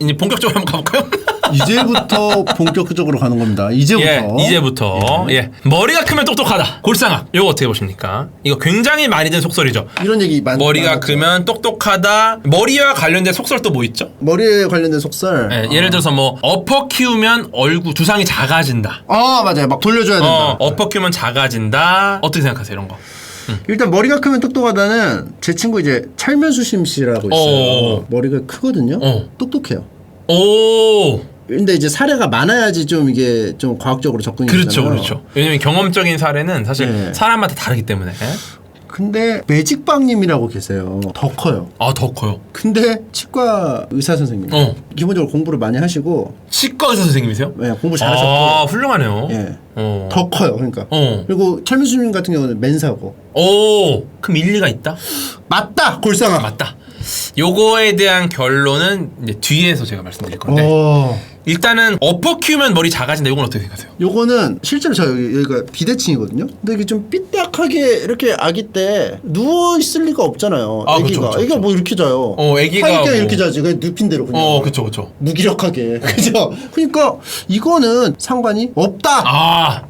이제 본격적으로 한번 가볼까요? 이제부터 본격적으로 가는 겁니다. 이제부터. 예, 이제부터. 예. 머리가 크면 똑똑하다. 골상학. 이거 어떻게 보십니까? 이거 굉장히 많이 든 속설이죠. 이런 얘기 많이 머리가 많았죠. 크면 똑똑하다. 머리와 관련된 속설 또 뭐 있죠? 머리에 관련된 속설. 예, 예를 들어서 뭐 어퍼 키우면 얼굴 두상이 작아진다. 맞아요. 막 돌려줘야 된다. 어퍼 키우면 작아진다. 어떻게 생각하세요, 이런 거? 일단 머리가 크면 똑똑하다는 제 친구 이제 찰면수심 씨라고 있어요. 머리가 크거든요. 똑똑해요. 오. 근데 이제 사례가 많아야지 좀 이게 좀 과학적으로 접근이 그렇죠, 되잖아요. 그렇죠. 왜냐면 경험적인 사례는 사실 네. 사람마다 다르기 때문에. 근데 매직빵님이라고 계세요. 더 커요. 아, 더 커요. 근데 치과 의사 선생님. 기본적으로 공부를 많이 하시고. 치과 의사 선생님이세요? 네, 공부 잘하셨고. 아, 훌륭하네요. 예. 더 커요. 그러니까. 그리고 철민수님 같은 경우는 맨사고. 오, 그럼 일리가 있다? 맞다. 골상학. 맞다. 요거에 대한 결론은 이제 뒤에서 제가 말씀드릴 건데. 일단은 어퍼 키우면 머리 작아진다. 이건 어떻게 생각하세요? 요거는 실제로 저 여기가 비대칭이거든요. 근데 이게 좀 삐딱하게 이렇게 아기 때 누워 있을 리가 없잖아요. 아, 애기가. 그쵸. 애기가 뭐 이렇게 자요. 애기가 하이가 뭐... 이렇게 자지. 그냥 눕힌 대로 그냥. 그쵸. 무기력하게. 그죠? 그러니까 이거는 상관이 없다. 아,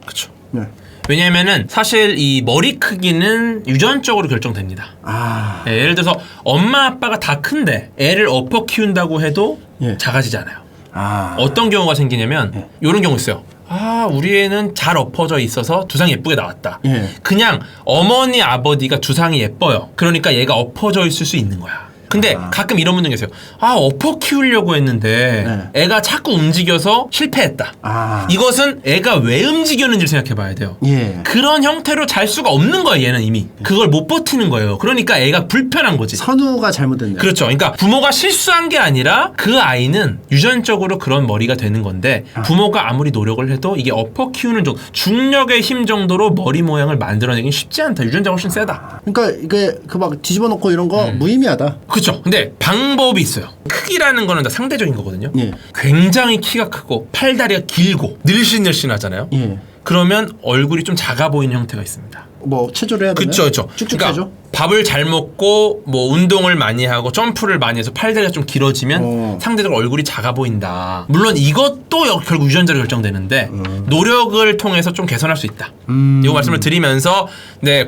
그쵸. 네. 왜냐면은 사실 이 머리 크기는 유전적으로 결정됩니다. 예, 예를 들어서 엄마 아빠가 다 큰데 애를 엎어 키운다고 해도 작아지지 않아요. 어떤 경우가 생기냐면 이런 경우 있어요. 우리 애는 잘 엎어져 있어서 두상이 예쁘게 나왔다. 그냥 어머니 아버지가 두상이 예뻐요. 그러니까 얘가 엎어져 있을 수 있는 거야. 근데 가끔 이런 분들 계세요. 엎어 키우려고 했는데 애가 자꾸 움직여서 실패했다. 이것은 애가 왜 움직였는지를 생각해 봐야 돼요. 그런 형태로 잘 수가 없는 거예요. 얘는 이미. 그걸 못 버티는 거예요. 그러니까 애가 불편한 거지. 선우가 잘못됐네요. 그렇죠. 그러니까 부모가 실수한 게 아니라 그 아이는 유전적으로 그런 머리가 되는 건데 부모가 아무리 노력을 해도 이게 엎어 키우는 정도, 중력의 힘 정도로 머리 모양을 만들어내긴 쉽지 않다. 유전자가 훨씬 세다. 그러니까 이게 그 막 뒤집어 놓고 이런 거 무의미하다. 그렇죠. 근데 방법이 있어요. 크기라는 거는 다 상대적인 거거든요. 예. 굉장히 키가 크고 팔다리가 길고 늘씬늘씬하잖아요. 그러면 얼굴이 좀 작아 보이는 형태가 있습니다. 뭐 체조를 해야 되나요? 그렇죠. 쭉쭉 그러니까 체조? 밥을 잘 먹고 뭐 운동을 많이 하고 점프를 많이 해서 팔다리가 좀 길어지면 상대적으로 얼굴이 작아 보인다. 물론 이것도 결국 유전자로 결정되는데 노력을 통해서 좀 개선할 수 있다. 이 말씀을 드리면서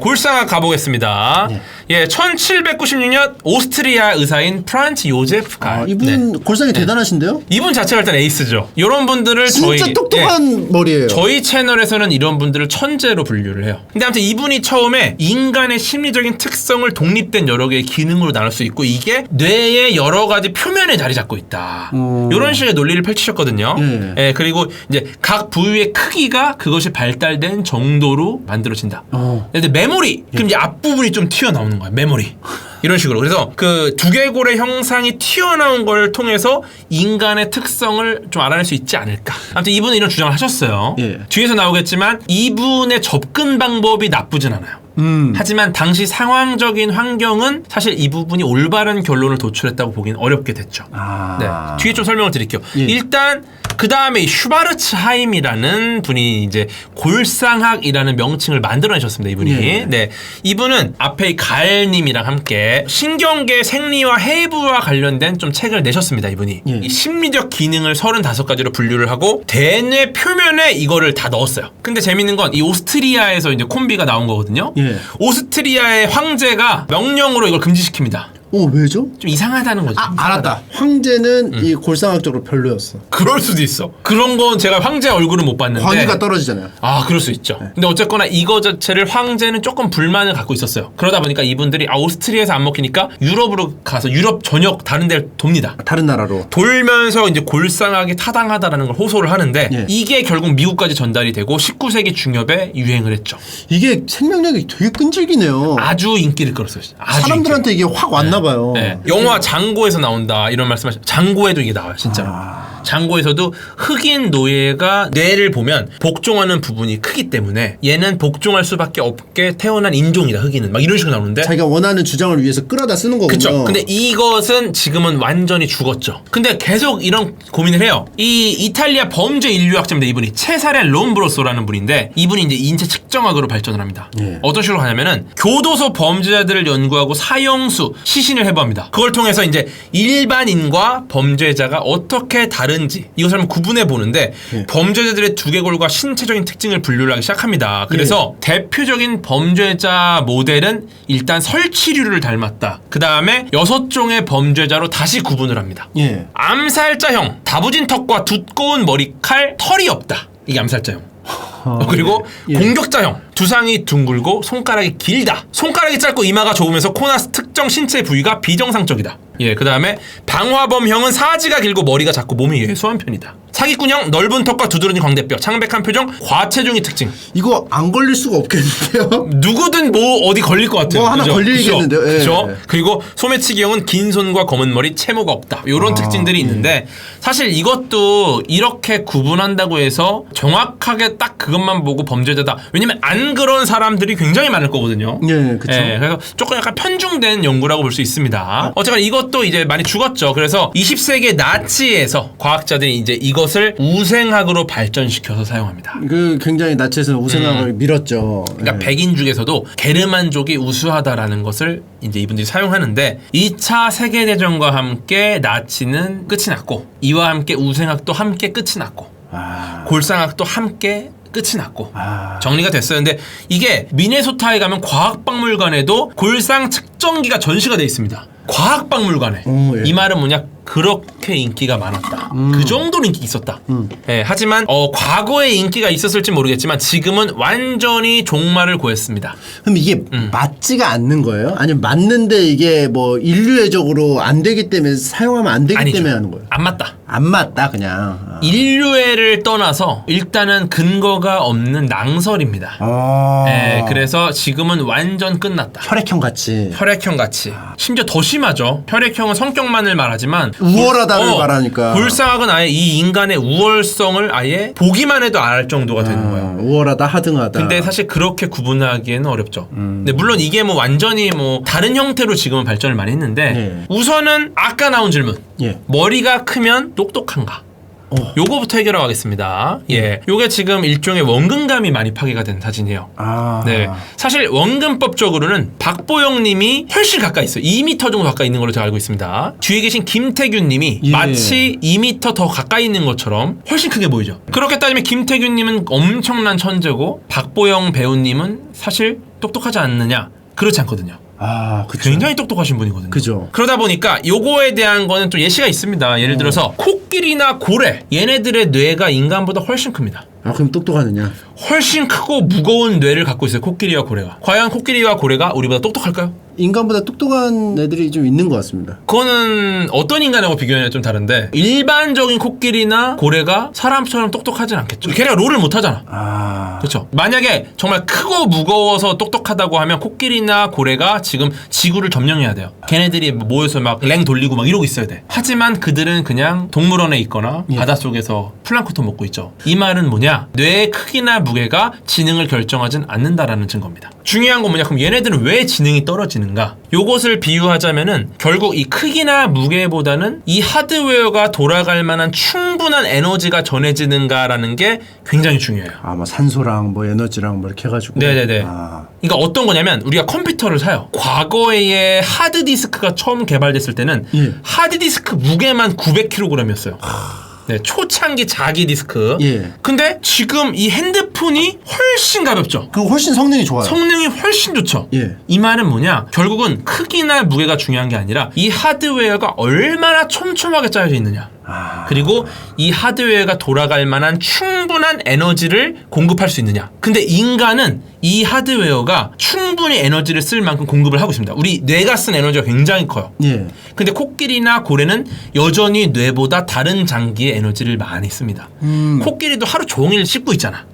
골상학 가보겠습니다. 예, 1796년 오스트리아 의사인 프란츠 요제프 갈. 이분 골상이 대단하신데요? 이분 자체가 일단 에이스죠. 이런 분들을 진짜 똑똑한 머리예요. 저희 채널에서는 이런 분들을 천재로 분류를 해요. 근데 아무튼 이분이 처음에 인간의 심리적인 특성을 독립된 여러 개의 기능으로 나눌 수 있고 이게 뇌의 여러 가지 표면에 자리 잡고 있다. 이런 식의 논리를 펼치셨거든요. 예, 그리고 이제 각 부위의 크기가 그것이 발달된 정도로 만들어진다. 근데 메모리, 그럼 이제 앞부분이 좀 튀어나오는 거야. 메모리. 이런 식으로. 그래서 그 두개골의 형상이 튀어나온 걸 통해서 인간의 특성을 좀 알아낼 수 있지 않을까. 아무튼 이분은 이런 주장을 하셨어요. 뒤에서 나오겠지만 이분의 접근 방법이 나쁘진 않아요. 하지만 당시 상황적인 환경은 사실 이 부분이 올바른 결론을 도출했다고 보기는 어렵게 됐죠. 네. 뒤에 좀 설명을 드릴게요. 일단 그 다음에 슈바르츠하임이라는 분이 이제 골상학이라는 명칭을 만들어내셨습니다. 이분이. 네. 이분은 앞에 이 가엘님이랑 함께 신경계 생리와 해부와 관련된 좀 책을 내셨습니다. 이분이. 이 심리적 기능을 35가지로 분류를 하고 대뇌 표면에 이거를 다 넣었어요. 근데 재밌는 건 이 오스트리아에서 이제 콤비가 나온 거거든요. 오스트리아의 황제가 명령으로 이걸 금지시킵니다. 왜죠? 좀 이상하다는 거죠. 알았다. 황제는 이 골상학적으로 별로였어. 그럴 수도 있어. 그런 건 제가 황제 얼굴은 못 봤는데 권위가 떨어지잖아요. 그럴 수 있죠. 근데 어쨌거나 이거 자체를 황제는 조금 불만을 갖고 있었어요. 그러다 보니까 이분들이 오스트리아에서 안 먹히니까 유럽으로 가서 유럽 전역 다른 데를 돕니다. 다른 나라로. 돌면서 이제 골상학이 타당하다라는 걸 호소를 하는데 이게 결국 미국까지 전달이 되고 19세기 중엽에 유행을 했죠. 이게 생명력이 되게 끈질기네요. 아주 인기를 끌었어요. 사람들한테 이게 확 왔나 봐요. 영화 장고에서 나온다 이런 말씀하시죠. 장고에도 이게 나와요. 진짜로. 장고에서도 흑인 노예가 뇌를 보면 복종하는 부분이 크기 때문에 얘는 복종할 수밖에 없게 태어난 인종이다. 흑인은 막 이런 식으로 나오는데 자기가 원하는 주장을 위해서 끌어다 쓰는 거군요. 그쵸. 근데 이것은 지금은 완전히 죽었죠. 근데 계속 이런 고민을 해요. 이 이탈리아 범죄 인류학자입니다. 이분이 체사레 롬브로소라는 분인데 이분이 이제 인체 측정학으로 발전을 합니다. 예. 어떤 식으로 하냐면은 교도소 범죄자들을 연구하고 사형수, 시신을 해부합니다. 그걸 통해서 이제 일반인과 범죄자가 어떻게 다른지 이것을 한번 구분해 보는데 예. 범죄자들의 두개골과 신체적인 특징을 분류를 하기 시작합니다. 그래서 대표적인 범죄자 모델은 일단 설치류를 닮았다. 그 다음에 6종의 범죄자로 다시 구분을 합니다. 예. 암살자형, 다부진 턱과 두꺼운 머리칼, 털이 없다. 이게 암살자형. 그리고 예. 공격자형, 두상이 둥글고 손가락이 길다. 손가락이 짧고 이마가 좁으면서 코나 특정 신체 부위가 비정상적이다. 예, 그 다음에 방화범형은 사지가 길고 머리가 작고 몸이 예수한 편이다. 사기꾼형, 넓은 턱과 두드러진 광대뼈, 창백한 표정, 과체중의 특징. 이거 안 걸릴 수가 없겠는데요? 누구든 뭐 어디 걸릴 것 같아요. 뭐 하나 그죠? 걸리겠는데요? 예. 그죠? 그리고 소매치기형은 긴 손과 검은 머리, 채모가 없다. 이런 특징들이 있는데 사실 이것도 이렇게 구분한다고 해서 정확하게 딱 그것만 보고 범죄자다. 왜냐면 안 그런 사람들이 굉장히 많을 거거든요. 예, 그쵸. 그래서 조금 약간 편중된 연구라고 볼 수 있습니다. 어쨌든 이것도 이제 많이 죽었죠. 그래서 20세기 나치에서 과학자들이 이제 이것을 우생학으로 발전시켜서 사용합니다. 그 굉장히 나치에서는 우생학을 밀었죠. 그러니까 예. 백인족에서도 게르만족이 우수하다라는 것을 이제 이분들이 사용하는데 2차 세계대전과 함께 나치는 끝이 났고 이와 함께 우생학도 함께 끝이 났고 골상학도 함께 끝이 났고 정리가 됐어요. 근데 이게 미네소타에 가면 과학박물관에도 골상 측정기가 전시가 돼 있습니다. 과학박물관에. 예. 이 말은 뭐냐? 그렇게 인기가 많았다. 그 정도로 인기 있었다. 예, 하지만 과거에 인기가 있었을지 모르겠지만 지금은 완전히 종말을 고했습니다. 그럼 이게 맞지가 않는 거예요? 아니면 맞는데 이게 뭐 인류애적으로 안 되기 때문에 사용하면 안 되기 아니죠. 때문에 하는 거예요? 안 맞다. 안 맞다 그냥. 인류애를 떠나서 일단은 근거가 없는 낭설입니다. 예, 그래서 지금은 완전 끝났다. 혈액형 같이. 혈액형 같이. 심지어 더 심하죠. 혈액형은 성격만을 말하지만 우월하다를 말하니까. 골상학은 아예 이 인간의 우월성을 아예 보기만 해도 알 정도가 되는 거예요. 우월하다, 하등하다. 근데 사실 그렇게 구분하기에는 어렵죠. 근데 물론 이게 뭐 완전히 뭐 다른 형태로 지금은 발전을 많이 했는데 우선은 아까 나온 질문. 예. 머리가 크면 똑똑한가? 요거부터 해결하겠습니다. 예. 요게 지금 일종의 원근감이 많이 파괴가 된 사진이에요. 네. 사실 원근법적으로는 박보영 님이 훨씬 가까이 있어요. 2m 정도 가까이 있는 걸로 제가 알고 있습니다. 뒤에 계신 김태균 님이 마치 2m 더 가까이 있는 것처럼 훨씬 크게 보이죠. 그렇게 따지면 김태균 님은 엄청난 천재고 박보영 배우님은 사실 똑똑하지 않느냐? 그렇지 않거든요. 그쵸. 굉장히 똑똑하신 분이거든요. 그죠. 그러다 보니까 요거에 대한 거는 또 예시가 있습니다. 예를 들어서 코끼리나 고래 얘네들의 뇌가 인간보다 훨씬 큽니다. 그럼 똑똑하느냐? 훨씬 크고 무거운 뇌를 갖고 있어요. 코끼리와 고래가. 과연 코끼리와 고래가 우리보다 똑똑할까요? 인간보다 똑똑한 애들이 좀 있는 것 같습니다. 그거는 어떤 인간하고 비교하냐면 좀 다른데 일반적인 코끼리나 고래가 사람처럼 똑똑하진 않겠죠. 걔네가 롤을 못하잖아. 그렇죠. 만약에 정말 크고 무거워서 똑똑하다고 하면 코끼리나 고래가 지금 지구를 점령해야 돼요. 걔네들이 모여서 막 랭 돌리고 막 이러고 있어야 돼. 하지만 그들은 그냥 동물원에 있거나 바닷속에서 플랑크톤 먹고 있죠. 이 말은 뭐냐? 뇌의 크기나 무게가 지능을 결정하진 않는다라는 증거입니다. 중요한 건 뭐냐? 그럼 얘네들은 왜 지능이 떨어지는가? 요것을 비유하자면은 결국 이 크기나 무게보다는 이 하드웨어가 돌아갈 만한 충분한 에너지가 전해지는가라는 게 굉장히 중요해요. 뭐 산소랑 뭐 에너지랑 뭐 이렇게 해가지고. 네네네. 그러니까 어떤 거냐면 우리가 컴퓨터를 사요. 과거에 하드디스크가 처음 개발됐을 때는 하드디스크 무게만 900kg이었어요. 네, 초창기 자기 디스크. 근데 지금 이 핸드폰이 훨씬 가볍죠. 그리고 훨씬 성능이 좋아요. 성능이 훨씬 좋죠. 이 말은 뭐냐? 결국은 크기나 무게가 중요한 게 아니라 이 하드웨어가 얼마나 촘촘하게 짜여져 있느냐. 그리고 이 하드웨어가 돌아갈 만한 충분한 에너지를 공급할 수 있느냐. 근데 인간은 이 하드웨어가 충분히 에너지를 쓸 만큼 공급을 하고 있습니다. 우리 뇌가 쓴 에너지가 굉장히 커요. 근데 코끼리나 고래는 여전히 뇌보다 다른 장기의 에너지를 많이 씁니다. 코끼리도 하루 종일 씹고 있잖아.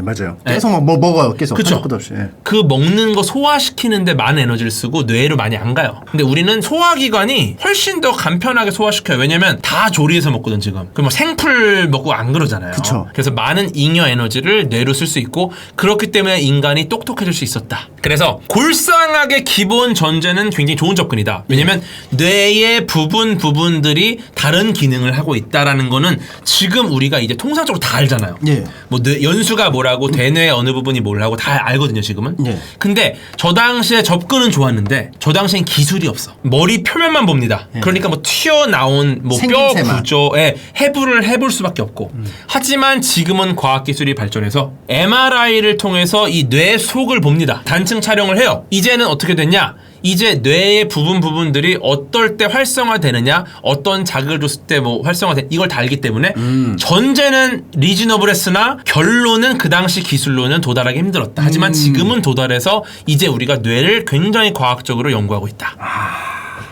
맞아요. 계속 막 뭐 먹어요. 계속. 그쵸? 한도 끝 없이. 그 먹는 거 소화시키는데 많은 에너지를 쓰고 뇌로 많이 안 가요. 근데 우리는 소화기관이 훨씬 더 간편하게 소화시켜요. 왜냐면 다 조리해서 위에서 먹거든 지금. 그럼 뭐 생풀 먹고 안 그러잖아요. 그쵸. 그래서 많은 잉여 에너지를 뇌로 쓸 수 있고 그렇기 때문에 인간이 똑똑해질 수 있었다. 그래서 골상학의 기본 전제는 굉장히 좋은 접근이다. 왜냐면 뇌의 부분들이 다른 기능을 하고 있다라는 거는 지금 우리가 이제 통상적으로 다 알잖아요. 예. 뭐 연수가 뭐라고 대뇌의 어느 부분이 뭐라고 다 알거든요 지금은. 예. 근데 저 당시에 접근은 좋았는데 저 당시엔 기술이 없어. 머리 표면만 봅니다. 그러니까 뭐 튀어나온 뭐 뼈 생김새만. 구조에 해부를 해볼 수밖에 없고. 하지만 지금은 과학기술이 발전해서 MRI를 통해서 이 뇌 속을 봅니다. 단층 촬영을 해요. 이제는 어떻게 됐냐? 이제 뇌의 부분들이 어떨 때 활성화되느냐, 어떤 자극을 줬을 때 뭐 활성화돼, 이걸 다 알기 때문에 전제는 리즈너블했으나 결론은 그 당시 기술로는 도달하기 힘들었다. 하지만 지금은 도달해서 이제 우리가 뇌를 굉장히 과학적으로 연구하고 있다.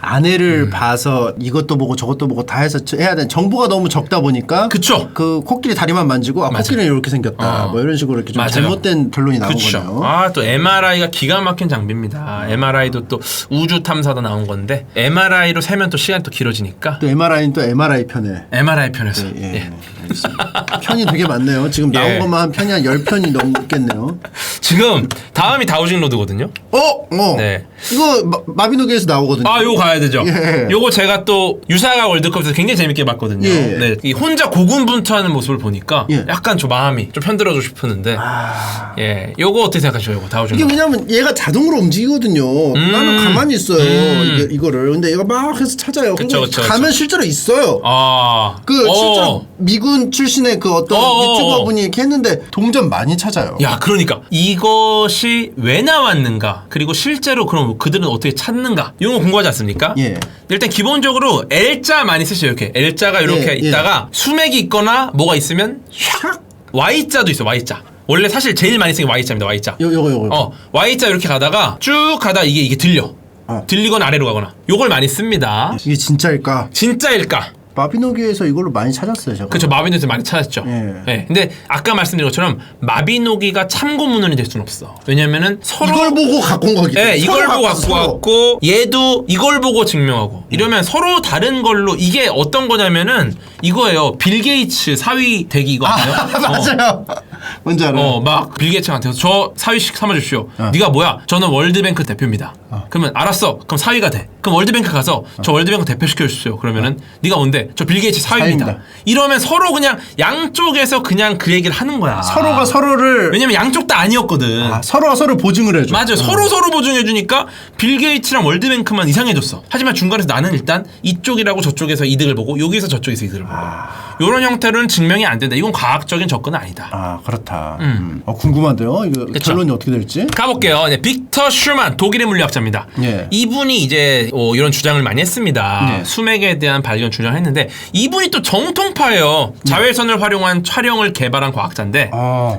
아내를 봐서 이것도 보고 저것도 보고 다 해서 해야 되는 정보가 너무 적다 보니까 그쵸. 그 코끼리 다리만 만지고 아 코끼리는 이렇게 생겼다 뭐 이런 식으로 이렇게 좀 맞아요. 잘못된 결론이 나온 그쵸. 거네요. 아, 또 MRI가 기가 막힌 장비입니다. MRI도 또 우주 탐사도 나온 건데 MRI로 세면 또 시간이 또 길어지니까 또 MRI는 또 MRI 편에 MRI 편에서 예. 알겠습니다. 편이 되게 많네요. 지금 나온 예. 것만 한 편이 한 10편이 넘겠네요. 지금 다음이 다우징 로드거든요. 네. 이거 마비노기에서 나오거든요. 아, 요거 가야 되죠. 예. 요거 제가 또 유사가 월드컵에서 굉장히 재밌게 봤거든요. 예. 네. 이 혼자 고군분투하는 모습을 보니까 예. 약간 좀 마음이 좀 편들어주고 싶었는데, 예. 요거 어떻게 생각하셔요, 요거 다우징 이게 로드? 왜냐면 얘가 자동으로 움직이거든요. 나는 가만히 있어요. 이거를. 근데 얘가 막 해서 찾아요. 그쵸, 근데 그쵸, 가면 실제로 있어요. 아, 그 실제로 미군 출신의 그 어떤 유튜버분이 이렇게 했는데 동전 많이 찾아요. 야, 그러니까 이것이 왜 나왔는가, 그리고 실제로 그럼 그들은 어떻게 찾는가, 이런 거 궁금하지 않습니까? 예. 일단 기본적으로 L자 많이 쓰셔요. 이렇게 L자가 이렇게 예, 예. 있다가 수맥이 있거나 뭐가 있으면 샥 Y자도 있어. Y자. 원래 사실 제일 많이 쓰는 게 Y자입니다. Y자. 요거. Y자 이렇게 가다가 쭉 가다 이게 들려. 들리거나 아래로 가거나. 요걸 많이 씁니다. 이게 진짜일까? 진짜일까? 마비노기에서 이걸로 많이 찾았어요, 제가. 그렇죠. 마비노기에서 많이 찾았죠. 예. 네. 근데 아까 말씀드린 것처럼 마비노기가 참고문헌이 될 수는 없어. 왜냐면은 서로 이걸 보고 갖고 온 거기 때문에. 네, 이걸 서로 보고 갖고 서로. 왔고 얘도 이걸 보고 증명하고 이러면 서로 다른 걸로 이게 어떤 거냐면은 이거예요. 빌 게이츠 사위 되기 이거 아세요? 맞아요. 뭔지 알아요. 막 빌 게이츠한테서 저 사위씩 삼아주시오. 네가 뭐야? 저는 월드뱅크 대표입니다. 그러면 알았어. 그럼 사위가 돼. 그럼 월드뱅크 가서 저 월드뱅크 대표 시켜주십시오. 그러면은 네가 뭔데? 저 빌 게이츠 사위입니다. 사위입니다. 이러면 서로 그냥 양쪽에서 그냥 그 얘기를 하는 거야. 서로가 서로를 왜냐면 양쪽 다 아니었거든. 서로가 서로 보증을 해줘. 맞아요. 서로 보증해주니까 빌 게이츠랑 월드뱅크만 이상해졌어. 하지만 중간에서 나는 일단 이쪽이라고 저쪽에서 이득을 보고 여기서 저쪽에서 이득을 보고 이런 형태로는 증명이 안 된다. 이건 과학적인 접근은 아니다. 그렇다. 궁금한데요. 이거 그쵸. 결론이 어떻게 될지. 가볼게요. 네, 빅터 슈만 독일의 물리학자입니다. 예. 이분이 이제 이런 주장을 많이 했습니다. 예. 수맥에 대한 발견 주장을 했는데 이분이 또 정통파예요. 자외선을 활용한 촬영을 개발한 과학자인데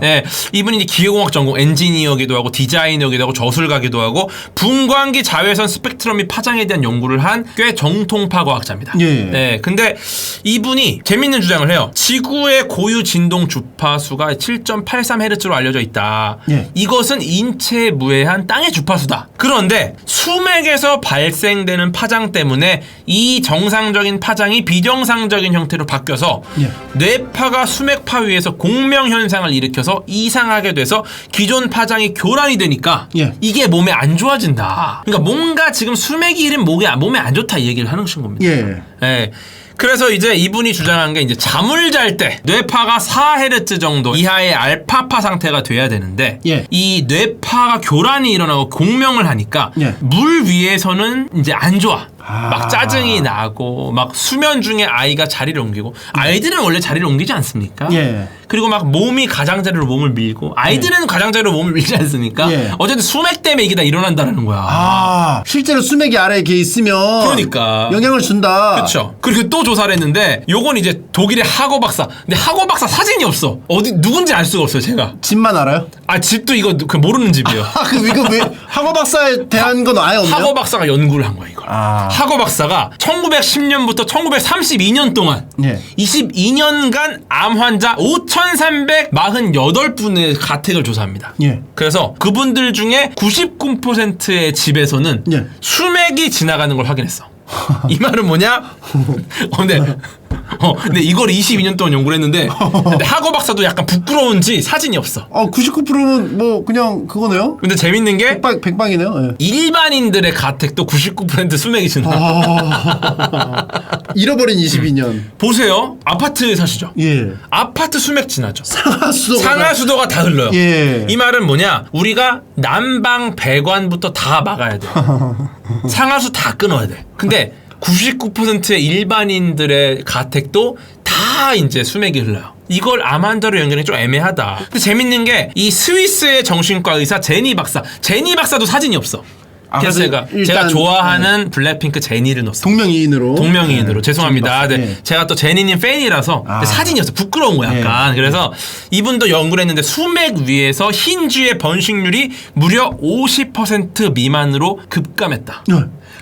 네, 이분이 이제 기계공학 전공 엔지니어기도 하고 디자이너기도 하고 저술가기도 하고 분광기 자외선 스펙트럼 및 파장에 대한 연구를 한 꽤 정통파 과학자입니다. 예. 네, 근데 이분이 재밌는 주장을 해요. 지구의 고유 진동 주파수가 7.83Hz로 알려져 있다. 예. 이것은 인체에 무해한 땅의 주파수다. 그런데 수맥에서 발생되는 파장 때문에 이 정상적인 파장이 비정상적인 형태로 바뀌어서 예. 뇌파가 수맥파 위에서 공명 현상을 일으켜서 이상하게 돼서 기존 파장이 교란이 되니까 예. 이게 몸에 안 좋아진다. 그러니까 뭔가 지금 수맥이 일은 몸에 안 좋다 이 얘기를 하는 겁니다. 예. 예. 그래서 이제 이분이 주장한 게 이제 잠을 잘 때 뇌파가 4Hz 정도 이하의 알파파 상태가 돼야 되는데 예. 이 뇌파가 교란이 일어나고 공명을 하니까 예. 물 위에서는 이제 안 좋아. 막 짜증이 나고 막 수면 중에 아이가 자리를 옮기고 아이들은 원래 자리를 옮기지 않습니까? 예. 그리고 막 몸이 가장자리로 몸을 밀고 아이들은 가장자리로 몸을 밀지 않습니까? 예. 어쨌든 수맥 때문에 이게 다 일어난다는 거야. 실제로 수맥이 아래에 이렇게 있으면 그러니까. 영향을 준다. 그렇죠. 그리고 또 조사를 했는데 요건 이제 독일의 하거 박사. 근데 하거 박사 사진이 없어. 어디 누군지 알 수가 없어요, 제가. 집만 알아요? 집도 이거 그 모르는 집이에요. 이거 왜 학어 박사에 대한 건 아예 없나요? 하거 박사가 연구를 한 거야, 이걸. 하거 박사가 1910년부터 1932년 동안 예. 22년간 암 환자 5,348분의 가택을 조사합니다. 예. 그래서 그분들 중에 99%의 집에서는 예. 수맥이 지나가는 걸 확인했어. 이 말은 뭐냐? 근데 근데 이걸 22년 동안 연구를 했는데 근데 학어 박사도 약간 부끄러운지 사진이 없어. 99%는 뭐 그냥 그거네요. 근데 재밌는 게 백방이네요. 예. 일반인들의 가택도 99% 수맥이 지나. 잃어버린 22년. 보세요. 아파트에 사시죠. 예. 아파트 수맥 지나죠. 상하수도가 다 흘러요. 예. 이 말은 뭐냐? 우리가 난방 배관부터 다 막아야 돼. 상하수 다 끊어야 돼. 근데 99%의 일반인들의 가택도 다 이제 수맥이 흘러요. 이걸 암환자로 연결이 좀 애매하다. 근데 재밌는 게 이 스위스의 정신과 의사 제니 박사도 사진이 없어. 그래서 제가 좋아하는 블랙핑크 제니를 넣었어요. 동명이인으로. 죄송합니다. 네. 제가 또 제니님 팬이라서 사진이었어. 부끄러운 거야 약간. 그래서 이분도 연구를 했는데 수맥 위에서 흰쥐의 번식률이 무려 50% 미만으로 급감했다.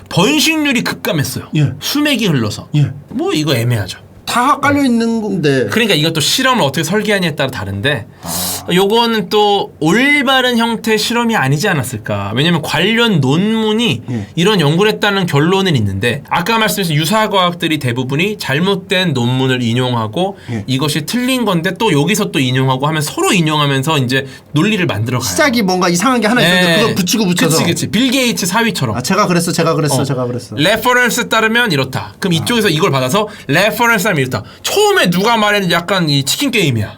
번식률이 급감했어요. 수맥이 흘러서. 뭐 이거 애매하죠. 다 깔려 있는 건데. 그러니까 이것도 실험을 어떻게 설계하냐에 따라 다른데 요거는 또 올바른 형태의 실험이 아니지 않았을까. 왜냐면 관련 논문이 이런 연구를 했다는 결론은 있는데 아까 말씀하신 유사과학들이 대부분이 잘못된 논문을 인용하고 이것이 틀린 건데 또 여기서 또 인용하고 하면 서로 인용하면서 이제 논리를 만들어가요. 시작이 뭔가 이상한 게 하나 있었는데 그걸 붙여서. 그치. 빌 게이츠 사위처럼. 제가 그랬어. 레퍼런스 따르면 이렇다. 그럼 이쪽에서 이걸 받아서 레퍼런스 하면 이렇다. 처음에 누가 말했는지 약간 이 치킨 게임이야.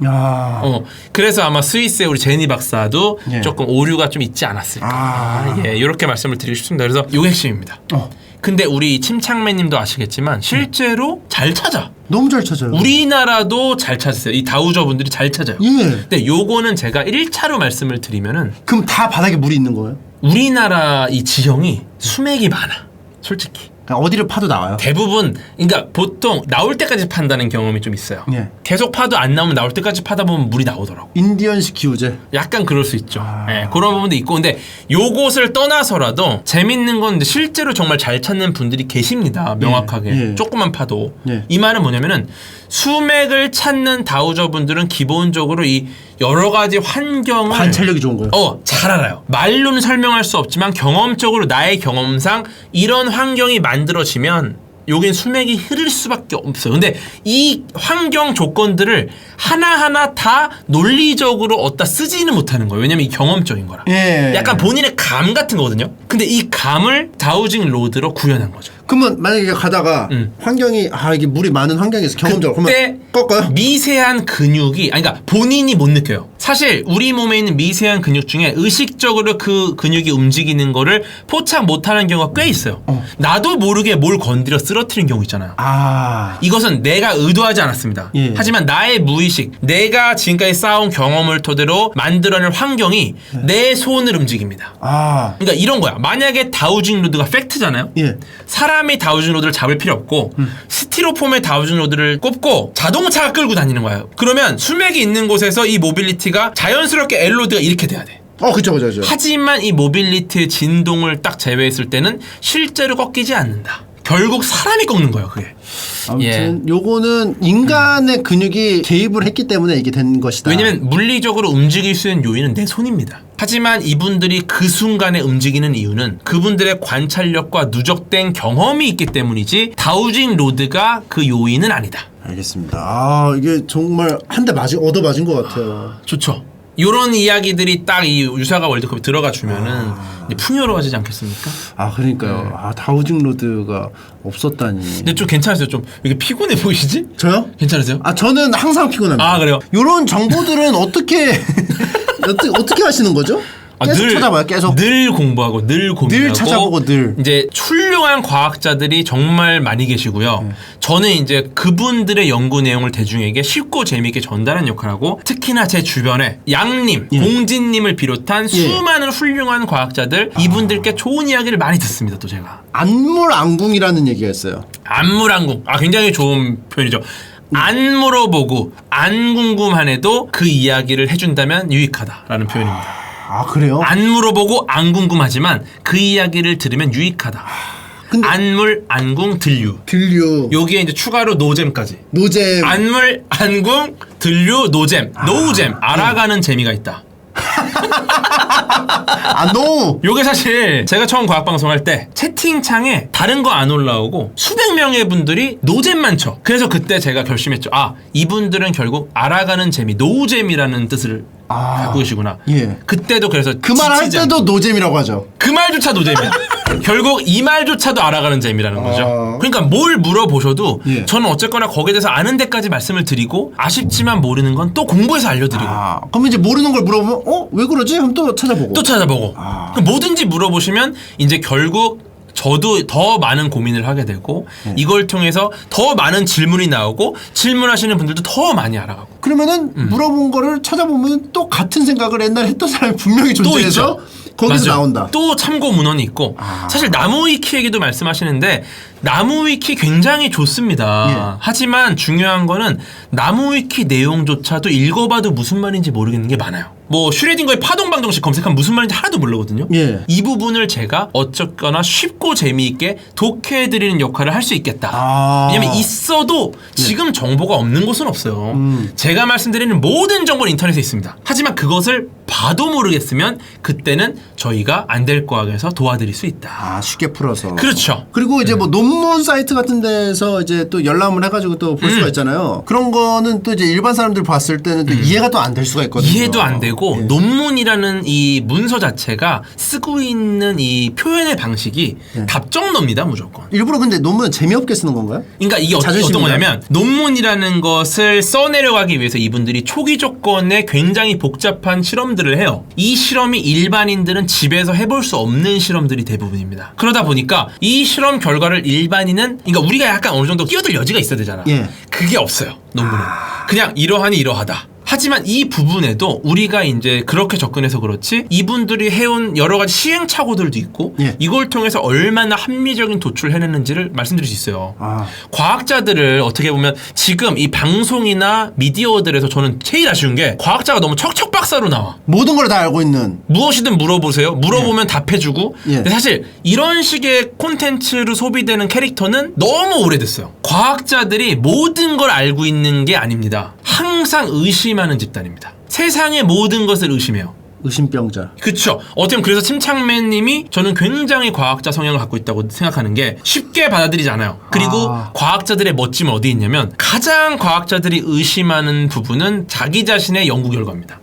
그래서 아마 스위스의 우리 제니 박사도 조금 오류가 좀 있지 않았을까. 이렇게 말씀을 드리고 싶습니다. 그래서 이게 핵심입니다. 근데 우리 침착맨님도 아시겠지만 실제로 잘 찾아. 너무 잘 찾아요. 우리나라도 잘 찾았어요. 이 다우저 분들이 잘 찾아요. 근데 요거는 제가 1차로 말씀을 드리면은 그럼 다 바닥에 물이 있는 거예요? 우리나라 이 지형이 수맥이 많아. 솔직히. 어디를 파도 나와요? 대부분 그러니까 보통 나올 때까지 판다는 경험이 좀 있어요. 계속 파도 안 나오면 나올 때까지 파다 보면 물이 나오더라고. 인디언식 기우제. 약간 그럴 수 있죠. 그런 부분도 있고 근데 요것을 떠나서라도 재밌는 건 실제로 정말 잘 찾는 분들이 계십니다. 명확하게. 조금만 파도. 이 말은 뭐냐면은 수맥을 찾는 다우저 분들은 기본적으로 이 여러 가지 환경을 관찰력이 좋은 거예요. 잘 알아요. 말로는 설명할 수 없지만 경험적으로 나의 경험상 이런 환경이 만들어지면 여긴 수맥이 흐를 수밖에 없어요. 근데 이 환경 조건들을 하나하나 다 논리적으로 어디다 쓰지는 못하는 거예요. 왜냐면 이 경험적인 거라. 약간 본인의 감 같은 거거든요. 근데 이 감을 다우징 로드로 구현한 거죠. 그러면 만약에 가다가 환경이 이게 물이 많은 환경에서 경험적으로 그때 꺾어요? 미세한 근육이 그러니까 본인이 못 느껴요. 사실 우리 몸에 있는 미세한 근육 중에 의식적으로 그 근육이 움직이는 거를 포착 못하는 경우가 꽤 있어요. 나도 모르게 뭘 건드려 쓰러뜨린 경우 있잖아요. 이것은 내가 의도하지 않았습니다. 하지만 나의 무의식, 내가 지금까지 쌓아온 경험을 토대로 만들어낸 환경이 내 손을 움직입니다. 그러니까 이런 거야. 만약에 다우징 로드가 팩트잖아요. 사람이 다우징 로드를 잡을 필요 없고 스티로폼의 다우징 로드를 꼽고 자동차가 끌고 다니는 거예요. 그러면 수맥이 있는 곳에서 이 모빌리티가 자연스럽게 엘로드가 이렇게 돼야 돼. 그쵸. 하지만 이 모빌리티의 진동을 딱 제외했을 때는 실제로 꺾이지 않는다. 결국 사람이 꺾는 거예요, 그게. 아무튼 요거는 인간의 근육이 개입을 했기 때문에 이게 된 것이다. 왜냐면 물리적으로 움직일 수 있는 요인은 내 손입니다. 하지만 이분들이 그 순간에 움직이는 이유는 그분들의 관찰력과 누적된 경험이 있기 때문이지 다우징 로드가 그 요인은 아니다. 알겠습니다. 이게 정말 한 대 얻어 맞은 것 같아요. 좋죠. 요런 이야기들이 딱 이 유사가 월드컵에 들어가 주면은 풍요로워지지 않겠습니까? 그러니까요. 다우징 로드가 없었다니. 근데 좀 괜찮으세요? 좀 이게 피곤해 보이시지? 저요? 괜찮으세요? 저는 항상 피곤합니다. 그래요? 요런 정보들은 어떻게 하시는 거죠? 계속 찾아봐요. 계속 늘 공부하고 늘 고민하고 늘 찾아보고 늘 이제 훌륭한 과학자들이 정말 많이 계시고요. 저는 이제 그분들의 연구 내용을 대중에게 쉽고 재미있게 전달하는 역할을 하고 특히나 제 주변에 양님, 공진님을 비롯한 수많은 훌륭한 과학자들 이분들께 좋은 이야기를 많이 듣습니다. 또 제가 안물안궁이라는 얘기가 있어요. 안물안궁 굉장히 좋은 표현이죠. 안 물어보고 안 궁금한 해도 그 이야기를 해준다면 유익하다라는 표현입니다. 그래요? 안 물어보고 안 궁금하지만 그 이야기를 들으면 유익하다. 근데 안물, 안궁, 들류. 여기에 이제 추가로 노잼까지. 안물, 안궁, 들류, 노잼. 노잼. 알아가는 재미가 있다. 노. 요게 사실 제가 처음 과학방송할 때 채팅창에 다른 거 안 올라오고 수백 명의 분들이 노잼만 쳐. 그래서 그때 제가 결심했죠. 아, 이분들은 결국 알아가는 재미, 노잼이라는 뜻을 갖고 계시구나. 예. 그때도 그래서 그 말 할 때도 노잼이라고 하죠. 그 말조차 노잼이야. 결국 이 말조차도 알아가는 재미라는 거죠. 그러니까 뭘 물어보셔도 예. 저는 어쨌거나 거기에 대해서 아는 데까지 말씀을 드리고 아쉽지만 모르는 건 또 공부해서 알려드리고 그럼 이제 모르는 걸 물어보면 왜 그러지? 그럼 또 찾아보고. 또 찾아보고 그럼 뭐든지 물어보시면 이제 결국 저도 더 많은 고민을 하게 되고 이걸 통해서 더 많은 질문이 나오고 질문하시는 분들도 더 많이 알아가고 그러면은 물어본 거를 찾아보면 또 같은 생각을 옛날에 했던 사람이 분명히 또 존재해서 있죠. 거기서 맞아. 나온다. 또 참고 문헌이 있고 사실 나무위키 얘기도 말씀하시는데 나무위키 굉장히 좋습니다. 하지만 중요한 거는 나무위키 내용조차도 읽어봐도 무슨 말인지 모르겠는 게 많아요. 뭐 슈레딩거의 파동방정식 검색하면 무슨 말인지 하나도 모르거든요. 이 부분을 제가 어쨌거나 쉽고 재미있게 독해해드리는 역할을 할 수 있겠다. 왜냐면 있어도 지금 정보가 없는 곳은 없어요. 제가 말씀드리는 모든 정보는 인터넷에 있습니다. 하지만 그것을 봐도 모르겠으면 그때는 저희가 안될과학에서 도와드릴 수 있다. 쉽게 풀어서. 그렇죠. 그리고 이제 뭐 논문 사이트 같은 데서 이제 또 열람을 해가지고 또 볼 수가 있잖아요. 그런 거는 또 이제 일반 사람들 봤을 때는 또 이해가 또 안 될 수가 있거든요. 이해도 안 되고 논문이라는 이 문서 자체가 쓰고 있는 이 표현의 방식이 답정너입니다, 무조건. 일부러 근데 논문은 재미없게 쓰는 건가요? 그러니까 이게 어떤 거냐면 논문이라는 것을 써내려가기 위해서 이분들이 초기 조건에 굉장히 복잡한 실험들을 해요. 이 실험이 일반인들은 집에서 해볼 수 없는 실험들이 대부분입니다. 그러다 보니까 이 실험 결과를 일반인은 그러니까 우리가 약간 어느 정도 끼어들 여지가 있어야 되잖아. 그게 없어요, 논문은. 그냥 이러하니 이러하다. 하지만 이 부분에도 우리가 이제 그렇게 접근해서 그렇지 이분들이 해온 여러 가지 시행착오들도 있고 이걸 통해서 얼마나 합리적인 도출을 해냈는지를 말씀드릴 수 있어요. 과학자들을 어떻게 보면 지금 이 방송이나 미디어들에서 저는 제일 아쉬운 게 과학자가 너무 척척박사로 나와. 모든 걸 다 알고 있는. 무엇이든 물어보세요. 물어보면 답해주고. 근데 사실 이런 식의 콘텐츠로 소비되는 캐릭터는 너무 오래됐어요. 과학자들이 모든 걸 알고 있는 게 아닙니다. 항상 의심하는 집단입니다. 세상의 모든 것을 의심해요. 의심병자. 그쵸. 어떻게 보면 그래서 침착맨님이 저는 굉장히 과학자 성향을 갖고 있다고 생각하는 게 쉽게 받아들이지 않아요. 그리고 과학자들의 멋짐은 어디 있냐면 가장 과학자들이 의심하는 부분은 자기 자신의 연구 결과입니다.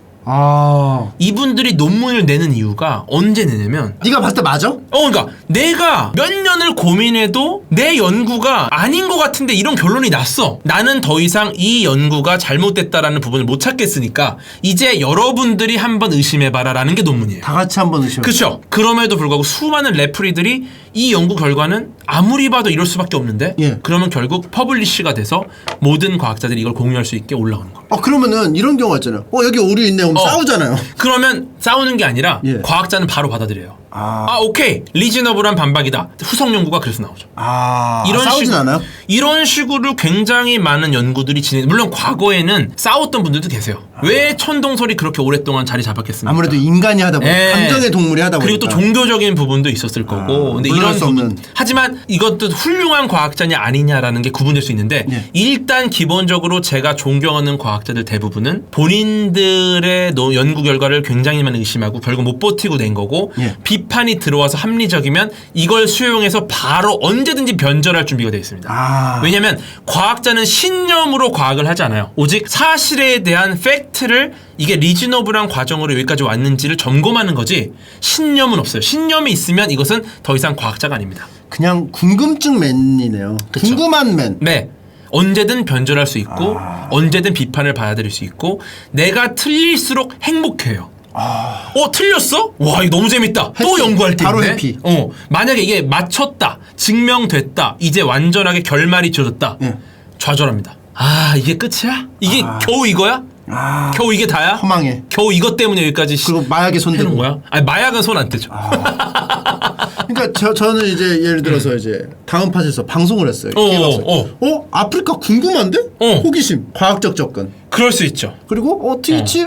이분들이 논문을 내는 이유가 언제 내냐면 네가 봤을 때 맞아? 그러니까 내가 몇 년을 고민해도 내 연구가 아닌 것 같은데 이런 결론이 났어. 나는 더 이상 이 연구가 잘못됐다라는 부분을 못 찾겠으니까 이제 여러분들이 한번 의심해봐라 라는 게 논문이에요. 다 같이 한번 의심해봐. 그렇죠. 그럼에도 불구하고 수많은 레프리들이 이 연구 결과는 아무리 봐도 이럴 수밖에 없는데 그러면 결국 퍼블리시가 돼서 모든 과학자들이 이걸 공유할 수 있게 올라오는 겁니다. 그러면은 이런 경우가 있잖아요. 여기 오류 있네. 그럼 싸우잖아요. 그러면 싸우는 게 아니라 과학자는 바로 받아들여요. 오케이. 리즈너블한 반박이다. 후속 연구가 그래서 나오죠. 싸우진 않아요? 이런 식으로 굉장히 많은 연구들이 물론 과거에는 싸웠던 분들도 계세요. 왜 천동설이 그렇게 오랫동안 자리 잡았겠습니까? 아무래도 인간이 하다 보니까 감정의 동물이 하다 보니까 그리고 또 종교적인 부분도 있었을 거고 근데 이런 부분 하지만 이것도 훌륭한 과학자냐 아니냐라는 게 구분될 수 있는데 일단 기본적으로 제가 존경하는 과학자들 대부분은 본인들의 연구 결과를 굉장히 많이 의심하고 결국 못 버티고 낸 거고 비판이 들어와서 합리적이면 이걸 수용해서 바로 언제든지 변절할 준비가 되어 있습니다. 왜냐하면 과학자는 신념으로 과학을 하지 않아요. 오직 사실에 대한 팩트를 이게 리즈너블한 과정으로 여기까지 왔는지를 점검하는 거지 신념은 없어요. 신념이 있으면 이것은 더 이상 과학자가 아닙니다. 그냥 궁금증 맨이네요. 그쵸? 궁금한 맨. 네. 언제든 변절할 수 있고 언제든 비판을 받아들일 수 있고 내가 틀릴수록 행복해요. 틀렸어? 와 이거 너무 재밌다. 해피. 또 연구할 때 바로 해피. 만약에 이게 맞췄다 증명됐다 이제 완전하게 결말이 지어졌다 좌절합니다. 이게 끝이야? 이게 겨우 이거야? 겨우 이게 다야? 허망해. 겨우 이것 때문에 여기까지 그리고 마약에 손대는 거야? 아니 마약은 손 안 떼죠. 그러니까 저는 이제 예를 들어서 이제 다음 팟에서 방송을 했어요. 아프리카 궁금한데? 호기심, 과학적 접근. 그럴 수 있죠. 그리고 트위치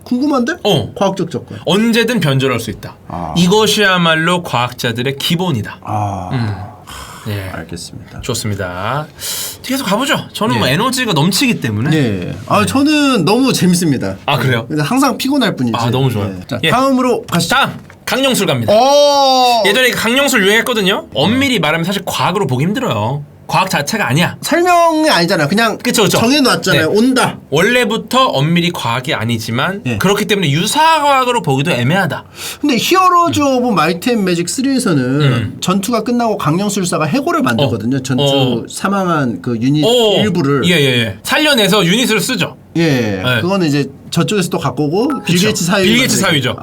궁금한데? 과학적 접근. 언제든 변절할 수 있다. 이것이야말로 과학자들의 기본이다. 알겠습니다. 좋습니다. 계속 가보죠. 저는 예. 뭐 에너지가 넘치기 때문에. 네. 아 저는 너무 재밌습니다. 아 그래요? 근데 항상 피곤할 뿐이지. 아 너무 좋아요. 네. 자 예. 다음으로 가시죠. 다음 강령술 갑니다. 예전에 강령술 유행했거든요. 엄밀히 말하면 사실 과학으로 보기 힘들어요. 과학 자체가 아니야. 설명이 아니잖아. 그냥 그쵸, 그쵸. 정해놨잖아요. 네. 온다. 원래부터 엄밀히 과학이 아니지만 예. 그렇기 때문에 유사과학으로 보기도 애매하다. 근데 히어로즈 오브 마이트 앤 매직 3에서는 전투가 끝나고 강령술사가 해골을 만들거든요. 전투 사망한 그 유닛 일부를. 예예예. 살려내서 유닛으로 쓰죠. 예. 네. 그거는 이제 저쪽에서 또 갖고 오고 빌 그쵸. 게이츠 사위. 빌 게이츠 사위죠.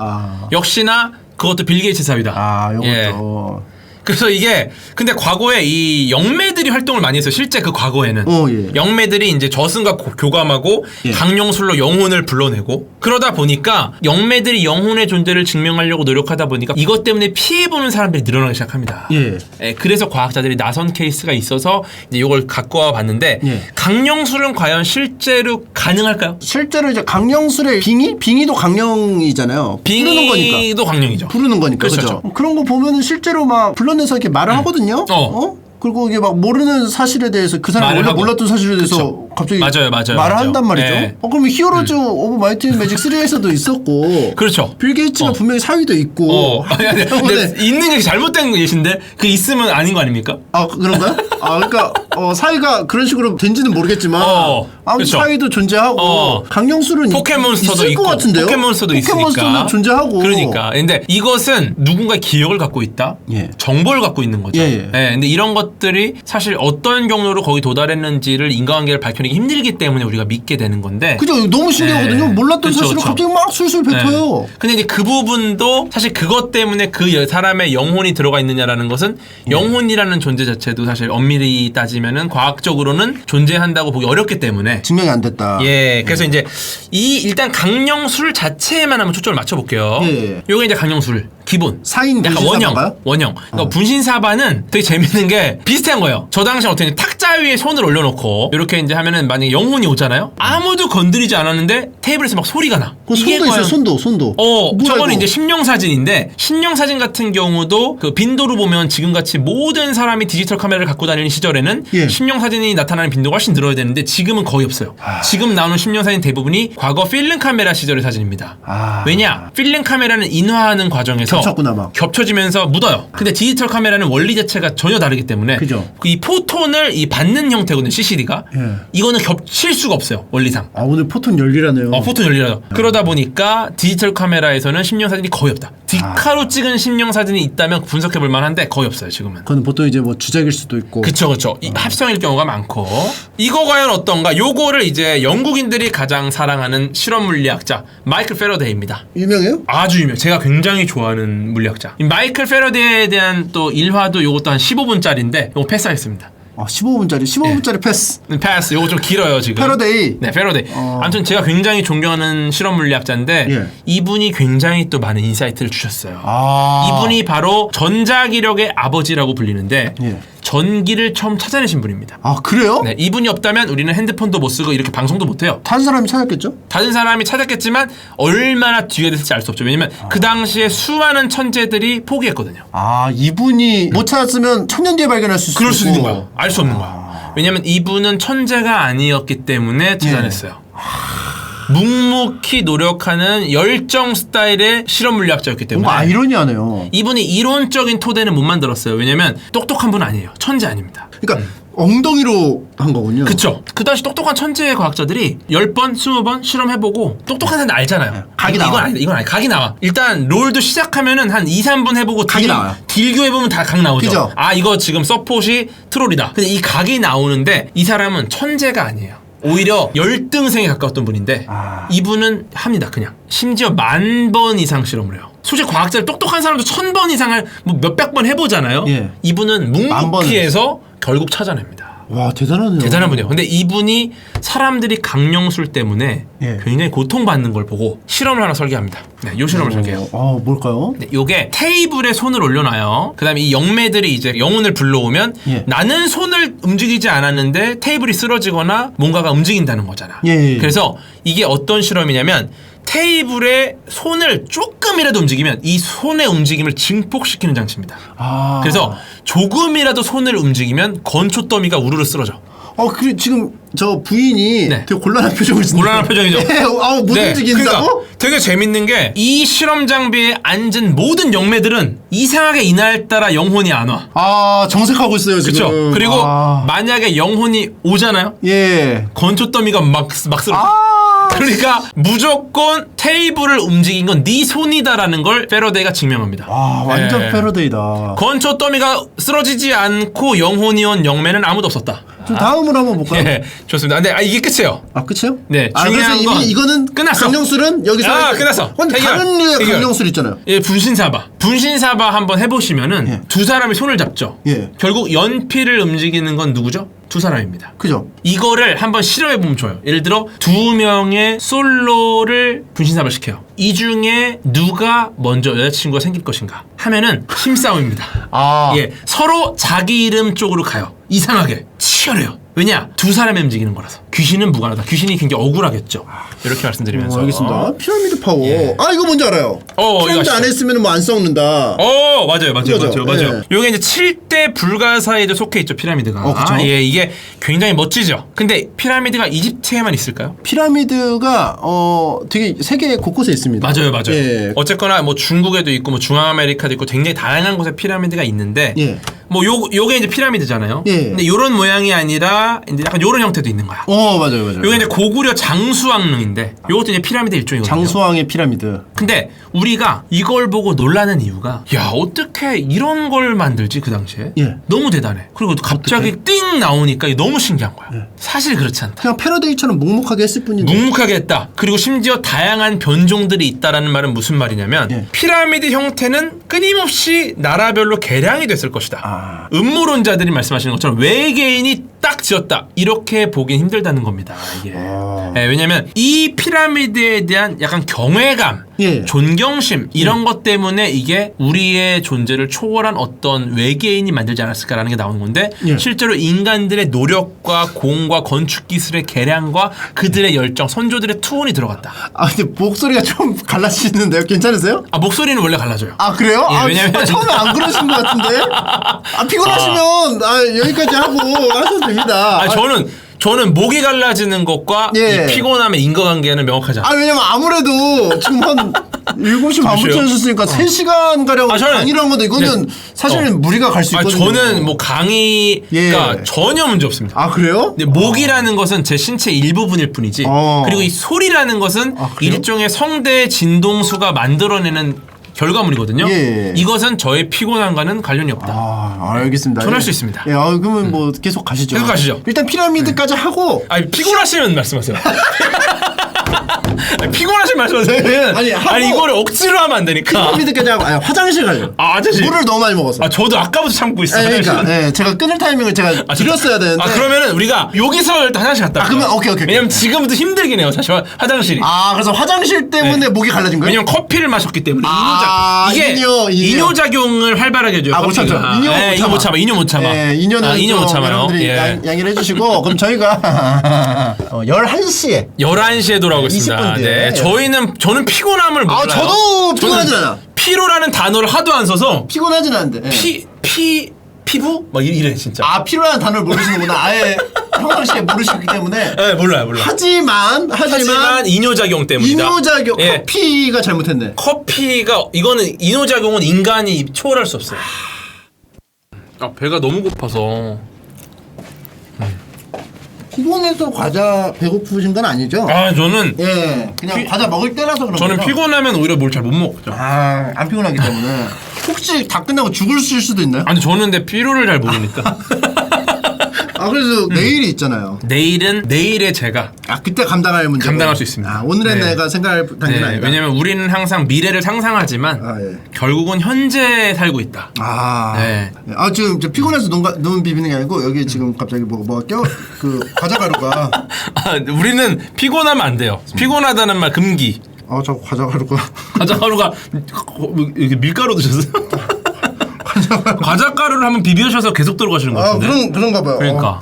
역시나 그것도 빌 게이츠 사위다. 아, 요것도. 예. 그래서 이게 근데 과거에 이 영매들이 활동을 많이 했어요. 실제 그 과거에는 예. 영매들이 이제 저승과 교감하고 예. 강령술로 영혼을 불러내고 그러다 보니까 영매들이 영혼의 존재를 증명하려고 노력하다 보니까 이것 때문에 피해 보는 사람들이 늘어나기 시작합니다. 예. 예, 그래서 과학자들이 나선 케이스가 있어서 이제 이걸 갖고 와 봤는데 예. 강령술은 과연 실제로 가능할까요? 실제로 이제 강령술의 빙의도 강령이잖아요. 부르는 거니까. 빙의도 강령이죠. 부르는 거니까. 그렇죠. 그죠? 그런 거 보면은 실제로 막 불러내서 이렇게 말을 하거든요. 그리고 이게 막 모르는 사실에 대해서 그 사람이 원래 몰랐던 사실에 대해서 그쵸. 갑자기 맞아요. 말을 한단 말이죠. 네. 그러면 히어로즈 오브 마이트 앤 매직 3에서도 있었고 그렇죠. 빌 게이츠가 분명히 사위도 있고 아니, 근데 있는 게 잘못된 예신데 그 있으면 아닌 거 아닙니까? 아 그런가요? 아 그러니까 사위가 그런 식으로 된지는 모르겠지만 아무튼 그쵸. 사위도 존재하고 강령술은 포켓몬스터도 있을 있고 것 같은데요? 포켓몬스터도 있으니까 포켓몬스터는 존재하고 그러니까 근데 이것은 누군가의 기억을 갖고 있다 예. 정보를 갖고 있는 거죠. 예. 근데 이런 것들이 사실 어떤 경로로 거기 도달했는지를 인과관계를 밝혀내기 힘들기 때문에 우리가 믿게 되는 건데 그죠? 너무 신기하거든요. 몰랐던 그쵸, 사실을 그쵸. 갑자기 막 술술 뱉어요. 근데 이제 그 부분도 사실 그것 때문에 그 사람의 영혼이 들어가 있느냐라는 것은 영혼이라는 존재 자체도 사실 엄밀히 따지면은 과학적으로는 존재한다고 보기 어렵기 때문에 증명이 안 됐다. 예, 그래서 이제 이 일단 강령술 자체에만 한번 초점을 맞춰볼게요. 예. 요게 이제 강령술 기본. 사인 약간 분신사바인가요? 원형. 그러니까 분신사바는 되게 재밌는 게 비슷한 거예요. 저 당시 어떻게 했냐면 탁자 위에 손을 올려놓고 이렇게 이제 하면은 만약에 영혼이 오잖아요. 아무도 건드리지 않았는데 테이블에서 막 소리가 나. 그 손도 있어요. 손도. 저거는 이제 심령사진인데 심령사진 같은 경우도 그 빈도로 보면 지금같이 모든 사람이 디지털 카메라를 갖고 다니는 시절에는 예. 심령사진이 나타나는 빈도가 훨씬 늘어야 되는데 지금은 거의 없어요. 지금 나오는 심령사진 대부분이 과거 필름 카메라 시절의 사진입니다. 왜냐? 필름 카메라는 인화하는 과정에서 겹쳤구나 막. 겹쳐지면서 묻어요. 근데 디지털 카메라는 원리 자체가 전혀 다르기 때문에 그죠. 이 포톤을 이 받는 형태거든요. CCD가. 예. 이거는 겹칠 수가 없어요. 원리상. 오늘 포톤 열리라네요. 포톤 열리라서. 그러다 보니까 디지털 카메라에서는 심령사진이 거의 없다. 디카로 찍은 심령사진이 있다면 분석해볼 만한데 거의 없어요. 지금은. 그건 보통 이제 뭐 주작일 수도 있고. 그쵸. 이 합성일 경우가 많고. 이거 과연 어떤가? 요거를 이제 영국인들이 가장 사랑하는 실험 물리학자 마이클 페러데이입니다. 유명해요? 아주 유명. 제가 굉장히 좋아하는 물리학자. 이 마이클 페러데이에 대한 또 일화도 요것도 한 15분짜리인데 요거 패스하겠습니다. 15분짜리 패스. 패스. 요거 좀 길어요 지금. 페러데이. 네, 페러데이. 아무튼 제가 굉장히 존경하는 실험 물리학자인데 예. 이분이 굉장히 또 많은 인사이트를 주셨어요. 이분이 바로 전자기력의 아버지라고 불리는데 예. 전기를 처음 찾아내신 분입니다. 그래요? 네, 이분이 없다면 우리는 핸드폰도 못 쓰고 이렇게 방송도 못 해요. 다른 사람이 찾았겠죠? 다른 사람이 찾았겠지만 얼마나 뒤가 됐을지 알 수 없죠. 왜냐면 그 당시에 수많은 천재들이 포기했거든요. 이분이 못 찾았으면 천년 뒤에 발견할 수 있고. 그럴 수 있는 거야. 알 수 없는 거야. 왜냐면 이분은 천재가 아니었기 때문에 찾아냈어요. 묵묵히 노력하는 열정 스타일의 실험 물리학자였기 때문에 뭔가 아이러니하네요. 이분이 이론적인 토대는 못 만들었어요. 왜냐면 똑똑한 분 아니에요. 천재 아닙니다. 그러니까 엉덩이로 한 거군요. 그쵸. 그 당시 똑똑한 천재 과학자들이 10번, 20번 실험해보고 똑똑한 사람 알잖아요. 각이 나와. 이건 아니다. 이건 아니다. 각이 나와. 일단 롤도 시작하면은 한 2, 3분 해보고 각이 나와요. 딜교해보면 다 각 나오죠. 그죠. 이거 지금 서폿이 트롤이다. 근데 이 각이 나오는데 이 사람은 천재가 아니에요. 오히려 열등생에 가까웠던 분인데 이분은 합니다. 그냥 심지어 10,000번 이상 실험을 해요. 솔직히 과학자를 똑똑한 사람도 1,000번 이상을 뭐 몇백 번 해보잖아요. 예. 이분은 묵묵히 해서 결국 찾아냅니다. 와 대단하네요. 대단한 분이에요. 근데 이분이 사람들이 강령술 때문에 예. 굉장히 고통받는 걸 보고 실험을 하나 설계합니다. 네, 요 실험을 설계해요. 뭘까요? 네, 요게 테이블에 손을 올려놔요. 그 다음에 이 영매들이 이제 영혼을 불러오면 예. 나는 손을 움직이지 않았는데 테이블이 쓰러지거나 뭔가가 움직인다는 거잖아. 예. 그래서 이게 어떤 실험이냐면 테이블에 손을 조금이라도 움직이면 이 손의 움직임을 증폭시키는 장치입니다. 아. 그래서 조금이라도 손을 움직이면 건초 더미가 우르르 쓰러져. 그래 지금 저 부인이 네. 되게 곤란한 표정을 짓는. 곤란한 표정이죠. 못 움직인다고? 그러니까 되게 재밌는 게 이 실험 장비에 앉은 모든 영매들은 이상하게 이날따라 영혼이 안 와. 정색하고 있어요 지금. 그렇죠. 그리고 만약에 영혼이 오잖아요. 예. 건초 더미가 막 쓰러져. 그러니까 무조건 테이블을 움직인 건 네 손이다라는 걸 패러데이가 증명합니다. 완전 예. 패러데이다. 건초 더미가 쓰러지지 않고 영혼이 온 영매는 아무도 없었다. 좀 다음으로 한번 볼까요? 예, 좋습니다. 근데 이게 끝이에요. 끝이요? 네, 그래서 중요한 건 이거는 끝났어. 강령술은 여기서 끝났어. 근데 해결. 다른 류의 해결. 강령술 있잖아요. 예, 분신사바 한번 해보시면은 예. 두 사람이 손을 잡죠. 예. 결국 연필을 움직이는 건 누구죠? 두 사람입니다. 그죠? 이거를 한번 실험해보면 좋아요. 예를 들어 두 명의 솔로를 분신사바를 시켜요. 이 중에 누가 먼저 여자친구가 생길 것인가 하면은 힘싸움입니다. 예, 서로 자기 이름 쪽으로 가요. 이상하게 치열해요. 왜냐? 두 사람이 움직이는 거라서. 귀신은 무관하다. 귀신이 굉장히 억울하겠죠. 이렇게 말씀드리면서. 알겠습니다. 피라미드 파워. 예. 이거 뭔지 알아요. 피라미드 이거 안 했으면 뭐 안 썩는다. 맞아요. 그거죠? 맞아요. 예. 요게 이제 7대 불가사에도 속해 있죠, 피라미드가. 그쵸? 예, 이게 굉장히 멋지죠. 근데 피라미드가 이집트에만 있을까요? 피라미드가 되게 세계 곳곳에 있습니다. 맞아요. 예. 어쨌거나 뭐 중국에도 있고 뭐 중앙아메리카도 있고 굉장히 다양한 곳에 피라미드가 있는데 예. 뭐 요게 이제 피라미드잖아요. 예. 근데 요런 모양이 아니라 이제 약간 요런 형태도 있는 거야. 맞아요. 요게 이제 고구려 장수왕릉인데 요것도 이제 피라미드 일종이거든요. 장수왕의 피라미드. 근데 우리가 이걸 보고 놀라는 이유가 야 어떻게 이런 걸 만들지 그 당시에 예. 너무 대단해. 그리고 갑자기 띵 나오니까 이게 너무 신기한 거야. 사실 그렇지 않다. 그냥 패러데이처럼 묵묵하게 했을 뿐인데. 묵묵하게 했다. 그리고 심지어 다양한 변종들이 있다라는 말은 무슨 말이냐면 예. 피라미드 형태는 끊임없이 나라별로 개량이 됐을 것이다. 음모론자들이 말씀하시는 것처럼 외계인이 딱 지었다. 이렇게 보긴 힘들다는 겁니다. 이게. 예, 왜냐면 이 피라미드에 대한 약간 경외감, 예. 존경심 이런 것 때문에 이게 우리의 존재를 초월한 어떤 외계인이 만들지 않았을까라는 게 나오는 건데 예. 실제로 인간들의 노력과 공과 건축 기술의 개량과 그들의 열정, 선조들의 투혼이 들어갔다. 근데 목소리가 좀 갈라지는데요? 괜찮으세요? 목소리는 원래 갈라져요. 그래요? 예, 왜냐면 처음에 안 그러신 것 같은데? 피곤하시면 여기까지 하고 하셔도 됩니다. 저는 목이 갈라지는 것과 예. 이 피곤함의 인과관계는 명확하지 않아요. 왜냐면 아무래도 지금 한 7시 반부터 하셨으니까 3시간 가량 강의를 한 건데 이거는 사실은 무리가 갈 수 있거든요. 저는 뭐 강의가 전혀 문제 없습니다. 그래요? 근데 목이라는 것은 제 신체 일부분일 뿐이지 그리고 이 소리라는 것은 일종의 성대의 진동수가 만들어내는 결과물이거든요. 예. 이것은 저의 피곤함과는 관련이 없다. 알겠습니다. 전할 수 있습니다. 그러면 뭐 계속 가시죠. 계속 가시죠. 일단 피라미드까지 하고. 피곤하시면 말씀하세요. 피곤하시면 말씀하세요. 아니 이거를 억지로 하면 안 되니까. 피라미드까지 하고 화장실 가요. 화장실. 물을 너무 많이 먹어서. 저도 아까부터 참고 있어요. 그러니까 제가 끊을 타이밍을 제가 드렸어야 되는데. 그러면은 우리가 여기서 일단 화장실 갔다. 그러면 오케이. 왜냐면 지금부터 힘들긴 해요. 사실 화장실이. 그래서 화장실 때문에 목이 갈라진 거예요? 왜냐면 커피를 마셨기 때문에 이게 이뇨. 이뇨작용을 활발하게 해줘요. 못 참죠. 이뇨 못 참아. 이뇨 못 참아요. 여러분들이 양해를 해주시고 그럼 저희가 11시에 11시에 돌아오겠습니다. 20분 뒤에. 네, 저는 피곤함을 몰라요. 저도 피곤하진 않아. 피로라는 단어를 하도 안 써서 피곤하진 않은데. 피부? 막 이래 진짜. 피로라는 단어를 모르시는구나. 아예 평상시에 모르시기 때문에. 네, 몰라요. 하지만 이뇨작용 때문이다. 이뇨작용. 커피가 잘못했네. 이거는 이뇨작용은 인간이 초월할 수 없어요. 배가 너무 고파서. 피곤해서 과자 배고프신 건 아니죠? 저는 그냥 과자 먹을 때라서 그런 저는 거죠? 피곤하면 오히려 뭘 잘 못 먹죠. 안 피곤하기 때문에. 혹시 다 끝나고 죽을 수도 있나요? 아니 저는 근데 피로를 잘 모르니까. 그래서 내일이 있잖아요. 내일의 제가 그때 감당할 수 있습니다. 오늘의 내가 생각할 단계는 아니다. 왜냐면 우리는 항상 미래를 상상하지만 결국은 현재에 살고 있다. 지금 피곤해서 눈 비비는 게 아니고 여기 지금 갑자기 뭐가 과자 가루가. 우리는 피곤하면 안 돼요. 피곤하다는 말 금기. 저 과자 가루가 이렇게 밀가루 드셨어요? 과자 가루를 한번 비벼셔서 계속 들어가시는 것 같은데. 그런가 봐요. 그러니까.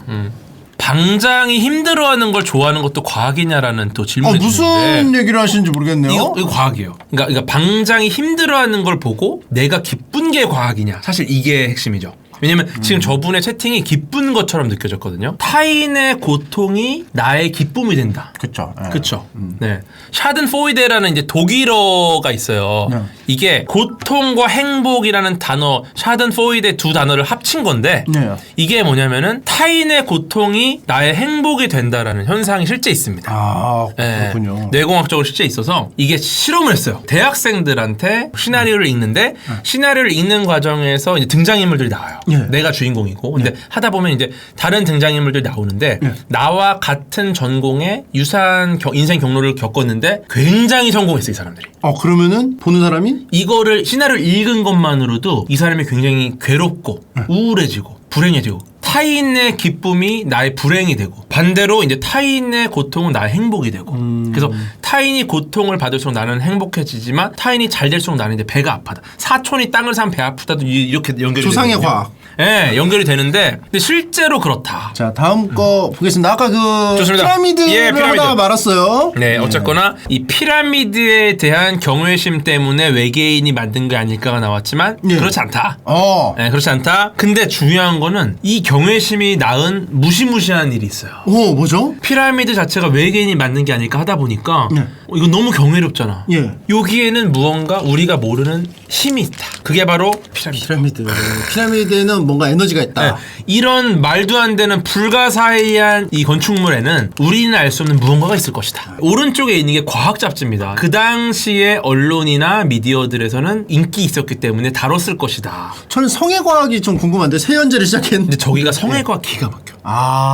방장이 힘들어하는 걸 좋아하는 것도 과학이냐라는 또 질문이 무슨 드는데 얘기를 하시는지 모르겠네요. 이거 과학이에요. 그러니까 방장이 힘들어하는 걸 보고 내가 기쁜 게 과학이냐. 사실 이게 핵심이죠. 왜냐면 지금 저분의 채팅이 기쁜 것처럼 느껴졌거든요. 타인의 고통이 나의 기쁨이 된다. 그렇죠. 그렇죠. 네. 샤든포이데라는 이제 독일어가 있어요. 네. 이게 고통과 행복이라는 단어, 샤든포이데 두 단어를 합친 건데 네. 이게 뭐냐면은 타인의 고통이 나의 행복이 된다라는 현상이 실제 있습니다. 아, 네. 그렇군요. 뇌공학적으로 실제 있어서 이게 실험을 했어요. 대학생들한테 시나리오를 읽는데 시나리오를 읽는 과정에서 이제 등장인물들이 나와요. 예. 내가 주인공이고 근데 하다 보면 이제 다른 등장인물들이 나오는데 나와 같은 전공의 유사한 인생 경로를 겪었는데 굉장히 성공했어요, 이 사람들이. 그러면은 보는 사람이 이거를 시나리오를 읽은 것만으로도 이 사람이 굉장히 괴롭고 우울해지고 불행해지고 타인의 기쁨이 나의 불행이 되고 반대로 이제 타인의 고통은 나의 행복이 되고 그래서 타인이 고통을 받을수록 나는 행복해지지만 타인이 잘 될수록 나는 이제 배가 아파다. 사촌이 땅을 사면 배 아프다도 이렇게 연결이 조상의 되거든요. 과학. 네, 연결이 되는데 근데 실제로 그렇다. 자, 다음 거 보겠습니다. 아까 그 좋습니다. 피라미드를 예, 피라미드. 하다가 말았어요. 네, 어쨌거나 이 피라미드에 대한 경외심 때문에 외계인이 만든 게 아닐까가 나왔지만 예. 그렇지 않다. 어. 네, 그렇지 않다. 근데 중요한 거는 이 경외심이 낳은 무시무시한 일이 있어요. 오, 뭐죠? 피라미드 자체가 외계인이 만든 게 아닐까 하다 보니까 네. 이거 너무 경외롭잖아. 예. 여기에는 무언가 우리가 모르는 힘이 있다. 그게 바로 피라미드. 피라미드에는 뭔가 에너지가 있다. 네, 이런 말도 안 되는 불가사의한 이 건축물에는 우리는 알 수 없는 무언가가 있을 것이다. 오른쪽에 있는 게 과학 잡지입니다. 그 당시에 언론이나 미디어들에서는 인기 있었기 때문에 다뤘을 것이다. 저는 성애과학이 좀 궁금한데 세연제를 시작했는데 근데 저기가 성애과학 기가 막혀.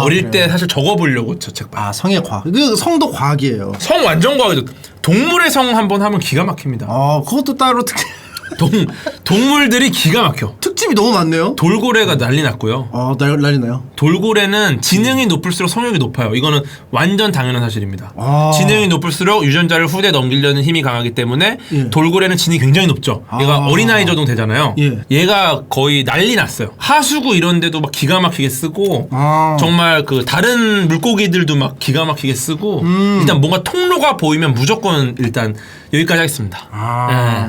어릴 그래요. 때 사실 적어보려고 저 책 봐. 성애과학. 그 성도 과학이에요. 성 완전 과학이죠. 동물의 성 한번 하면 기가 막힙니다. 그것도 따로 동물들이 기가 막혀. 특집이 너무 많네요. 돌고래가 난리 났고요. 난리 나요. 돌고래는 지능이 높을수록 성욕이 높아요. 이거는 완전 당연한 사실입니다. 아. 지능이 높을수록 유전자를 후대에 넘기려는 힘이 강하기 때문에 예. 돌고래는 지능이 굉장히 높죠. 얘가 어린아이 저동 되잖아요. 예. 얘가 거의 난리 났어요. 하수구 이런 데도 막 기가 막히게 쓰고 아. 정말 그 다른 물고기들도 막 기가 막히게 쓰고 일단 뭔가 통로가 보이면 무조건 일단 여기까지 하겠습니다.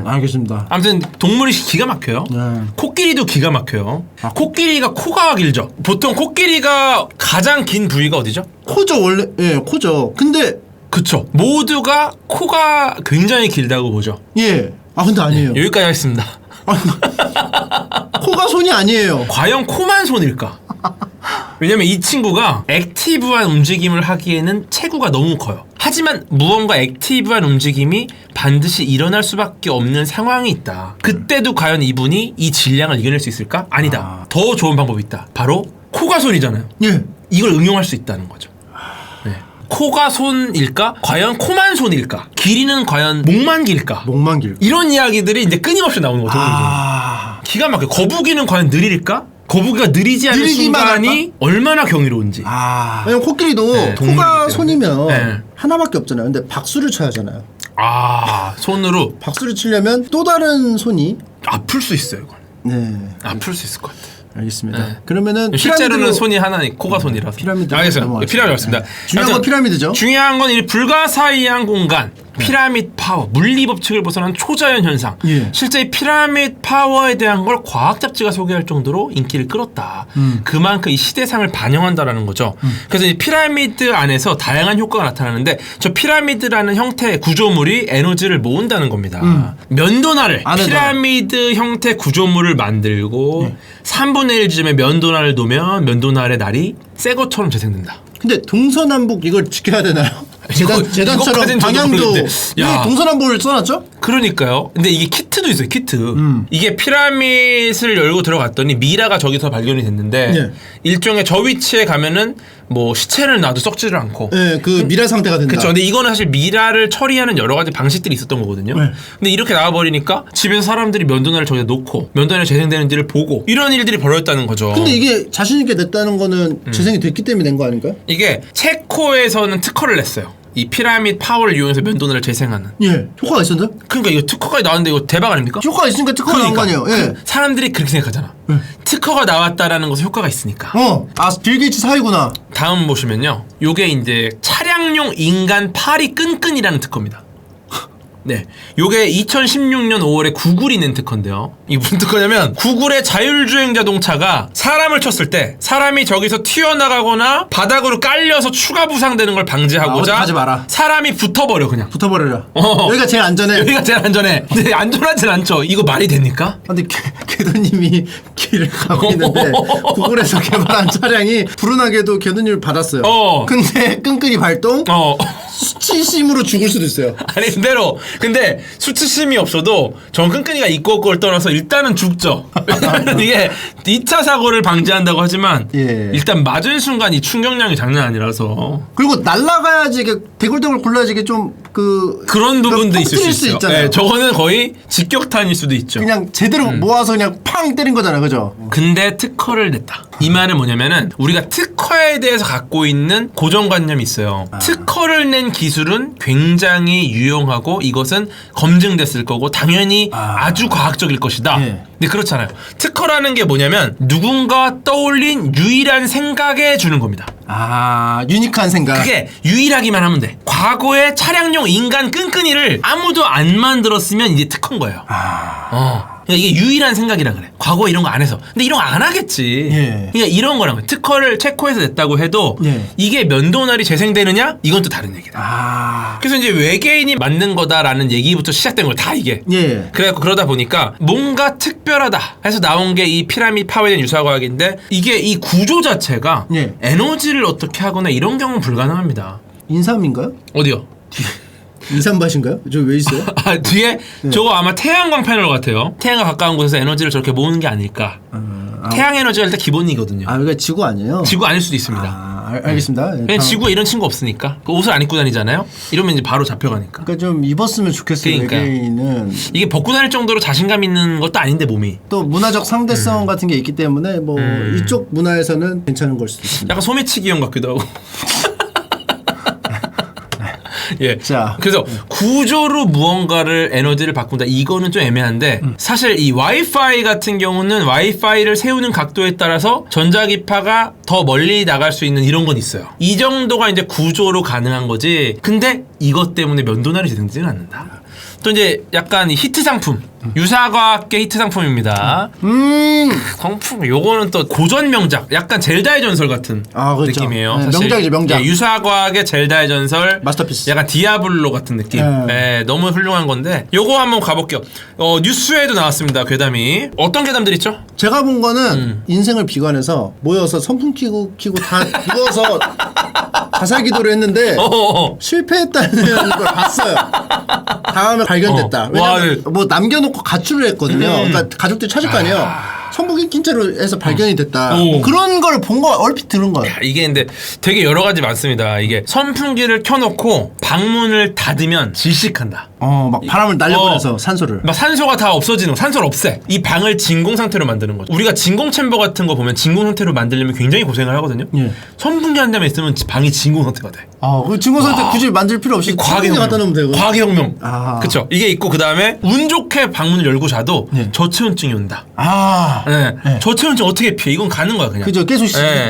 네. 알겠습니다. 아무튼 동물이 기가 막혀요. 네. 코끼리도 기가 막혀요. 코끼리가 코가 길죠. 보통 코끼리가 가장 긴 부위가 어디죠? 코죠 원래. 예, 코죠. 근데 그쵸. 모두가 코가 굉장히 길다고 보죠. 예. 근데 아니에요. 여기까지 하겠습니다. 코가 손이 아니에요. 과연 코만 손일까? 왜냐면 이 친구가 액티브한 움직임을 하기에는 체구가 너무 커요. 하지만 무언가 액티브한 움직임이 반드시 일어날 수밖에 없는 상황이 있다. 그때도 과연 이분이 이 질량을 이겨낼 수 있을까? 아니다. 더 좋은 방법이 있다. 바로 코가 손이잖아요. 예. 이걸 응용할 수 있다는 거죠. 네. 코가 손일까? 과연 코만 손일까? 길이는 과연 목만 길까? 목만 길. 이런 이야기들이 이제 끊임없이 나오는 거죠. 기가 막혀. 거북이는 과연 느릴까? 거북이가 느리지 않은 느리기만 순간이 얼마나 경이로운지. 왜냐면 코끼리도 네, 코가 동물이기 손이면 네. 하나밖에 없잖아요. 근데 박수를 쳐야 하잖아요. 손으로 박수를 치려면 또 다른 손이 아플 수 있어요. 이건. 네. 아플 수 있을 것 같아. 알겠습니다. 네. 그러면은 실제로는 피라미드로- 손이 하나니 코가 손이라서. 피라미드 알겠어요. 넘어가겠습니다. 피라미드 맞습니다. 중요한 건 아무튼 피라미드죠. 중요한 건 이 불가사의한 공간, 피라미드 파워, 물리 법칙을 벗어난 초자연 현상. 예. 실제 이 피라미드 파워에 대한 걸 과학 잡지가 소개할 정도로 인기를 끌었다. 그만큼 이 시대상을 반영한다라는 거죠. 그래서 이 피라미드 안에서 다양한 효과가 나타나는데 저 피라미드라는 형태의 구조물이 에너지를 모은다는 겁니다. 면도날을 안에다가. 피라미드 형태 구조물을 만들고 3분의 1쯤에 면도날을 놓으면 면도날의 날이 새 것처럼 재생된다. 근데 동서남북 이걸 지켜야 되나요? 재단처럼 이것까지는 저도 방향도 모르겠는데. 야. 왜 동서남북을 써놨죠? 그러니까요. 근데 이게 키트도 있어요. 키트. 이게 피라밋을 열고 들어갔더니 미라가 저기서 발견이 됐는데 네. 일종의 저 위치에 가면은 뭐 시체를 놔도 썩지를 않고. 네, 그 미라 상태가 된다. 그렇죠. 근데 이거는 사실 미라를 처리하는 여러 가지 방식들이 있었던 거거든요. 네. 근데 이렇게 나와버리니까 집에서 사람들이 면도날을 저기다 놓고 면도날이 재생되는지를 보고 이런 일들이 벌어졌다는 거죠. 근데 이게 자신 있게 냈다는 거는 재생이 됐기 때문에 낸 거 아닌가요? 이게 체코에서는 특허를 냈어요. 이 피라밋 파워를 이용해서 면도날을 재생하는. 예, 효과가 있었나요? 그러니까 이거 특허까지 나왔는데 이거 대박 아닙니까? 효과가 있으니까 특허가 나온 거 아니에요? 예. 사람들이 그렇게 생각하잖아. 특허가 나왔다라는 것은 효과가 있으니까. 빌 게이츠 사이구나. 다음 보시면요. 요게 이제 차량용 인간 팔이 끈끈이라는 특허입니다. 네, 요게 2016년 5월에 구글이 낸 특허인데요. 이게 무슨 특허냐면 구글의 자율주행 자동차가 사람을 쳤을 때 사람이 저기서 튀어나가거나 바닥으로 깔려서 추가 부상되는 걸 방지하고자 하지 마라. 사람이 붙어버려 그냥. 붙어버려라. 여기가 제일 안전해. 여기가 제일 안전해. 근데 안전하진 않죠. 이거 말이 됩니까? 근데 궤도님이 길을 가고 있는데 구글에서 개발한 차량이 불운하게도 궤도님을 받았어요. 근데 끈끈이 발동. 수치심으로 죽을 수도 있어요. 아니 근데 수치심이 없어도 전 끈끈이가 있고 없고를 떠나서 일단은 죽죠. 이게 2차 사고를 방지한다고 하지만 일단 맞은 순간 이 충격량이 장난 아니라서. 그리고 날아가야지 이게 대굴대굴 굴러야지 이게 좀 그런 부분도 있을 수 있어요. 있잖아요. 네, 저거는 거의 직격탄일 수도 있죠. 그냥 제대로 모아서 그냥 팡 때린 거잖아, 그죠? 근데 특허를 냈다. 이 말은 뭐냐면은 우리가 특허에 대해서 갖고 있는 고정관념이 있어요. 특허를 낸 기술은 굉장히 유용하고 이것은 검증됐을 거고 당연히 아주 과학적일 것이다. 근데 그렇잖아요. 특허라는 게 뭐냐면 누군가 떠올린 유일한 생각에 주는 겁니다. 유니크한 생각. 그게 유일하기만 하면 돼. 과거에 차량용 인간 끈끈이를 아무도 안 만들었으면 이제 특허인 거예요. 그러니까 이게 유일한 생각이라 그래. 과거에 이런 거 안 해서. 근데 이런 거 안 하겠지. 그러니까 이런 거란 거야. 특허를 체코에서 냈다고 해도 이게 면도날이 재생되느냐? 이건 또 다른 얘기다. 그래서 이제 외계인이 만든 거다라는 얘기부터 시작된 거야. 다 이게. 그래갖고 그러다 보니까 뭔가 특별하다 해서 나온 게 이 피라미드 파워된 유사과학인데 이게 이 구조 자체가 에너지를 어떻게 하거나 이런 경우는 불가능합니다. 인삼인가요? 어디요? 인삼밭인가요? 저 왜 있어요? 뒤에 저거 아마 태양광 패널 같아요. 태양과 가까운 곳에서 에너지를 저렇게 모으는 게 아닐까. 태양 에너지가 일단 기본이거든요. 그러니까 지구 아니에요? 지구 아닐 수도 있습니다. 알겠습니다. 그냥 지구에 이런 친구 없으니까. 그 옷을 안 입고 다니잖아요. 이러면 이제 바로 잡혀가니까. 그러니까 좀 입었으면 좋겠어요. 외계인은 이게 벗고 다닐 정도로 자신감 있는 것도 아닌데 몸이. 또 문화적 상대성 같은 게 있기 때문에 뭐 이쪽 문화에서는 괜찮은 걸 수도 있습니다. 약간 소매치기형 같기도 하고. 자, 그래서 구조로 무언가를 에너지를 바꾼다 이거는 좀 애매한데 사실 이 와이파이 같은 경우는 와이파이를 세우는 각도에 따라서 전자기파가 더 멀리 나갈 수 있는 이런 건 있어요. 이 정도가 이제 구조로 가능한 거지. 근데 이것 때문에 면도날이 되지는 않는다. 또 이제 약간 히트 상품, 유사과학계 히트 상품입니다. 상품 요거는 또 고전 명작, 약간 젤다의 전설 같은 그렇죠. 느낌이에요. 네, 사실 명작이죠, 명작. 유사과학의 젤다의 전설, 마스터피스. 약간 디아블로 같은 느낌. 너무 훌륭한 건데 요거 한번 가볼게요. 뉴스에도 나왔습니다. 괴담이 어떤 괴담들 있죠? 제가 본 거는 인생을 비관해서 모여서 선풍 키고 다 누워서 자살 기도를 했는데 실패했다는 걸 봤어요. 다음에 발견됐다. 왜냐면 뭐 남겨놓고 가출을 했거든요. 그러니까 가족들이 찾을 거 아니에요. 선풍기 낀 채로 해서 발견이 됐다. 그런 걸 본 거 얼핏 들은 거예요. 이게 근데 되게 여러 가지 많습니다. 이게 선풍기를 켜놓고 방문을 닫으면 질식한다. 막 바람을 날려보내서 산소를. 막 산소가 다 없어지는 거. 산소를 없애. 이 방을 진공 상태로 만드는 거죠. 우리가 진공 챔버 같은 거 보면 진공 상태로 만들려면 굉장히 고생을 하거든요. 선풍기 한 대만 있으면 방이 진공 상태가 돼. 그 진공 상태 굳이 만들 필요 없이 과학의 혁명. 갖다 놓으면 되고. 과학의 혁명. 그쵸. 이게 있고 그 다음에 운 좋게 방문을 열고 자도 저체온증이 온다. 저체온증 어떻게 피해? 이건 가는 거야 그냥. 그죠. 계속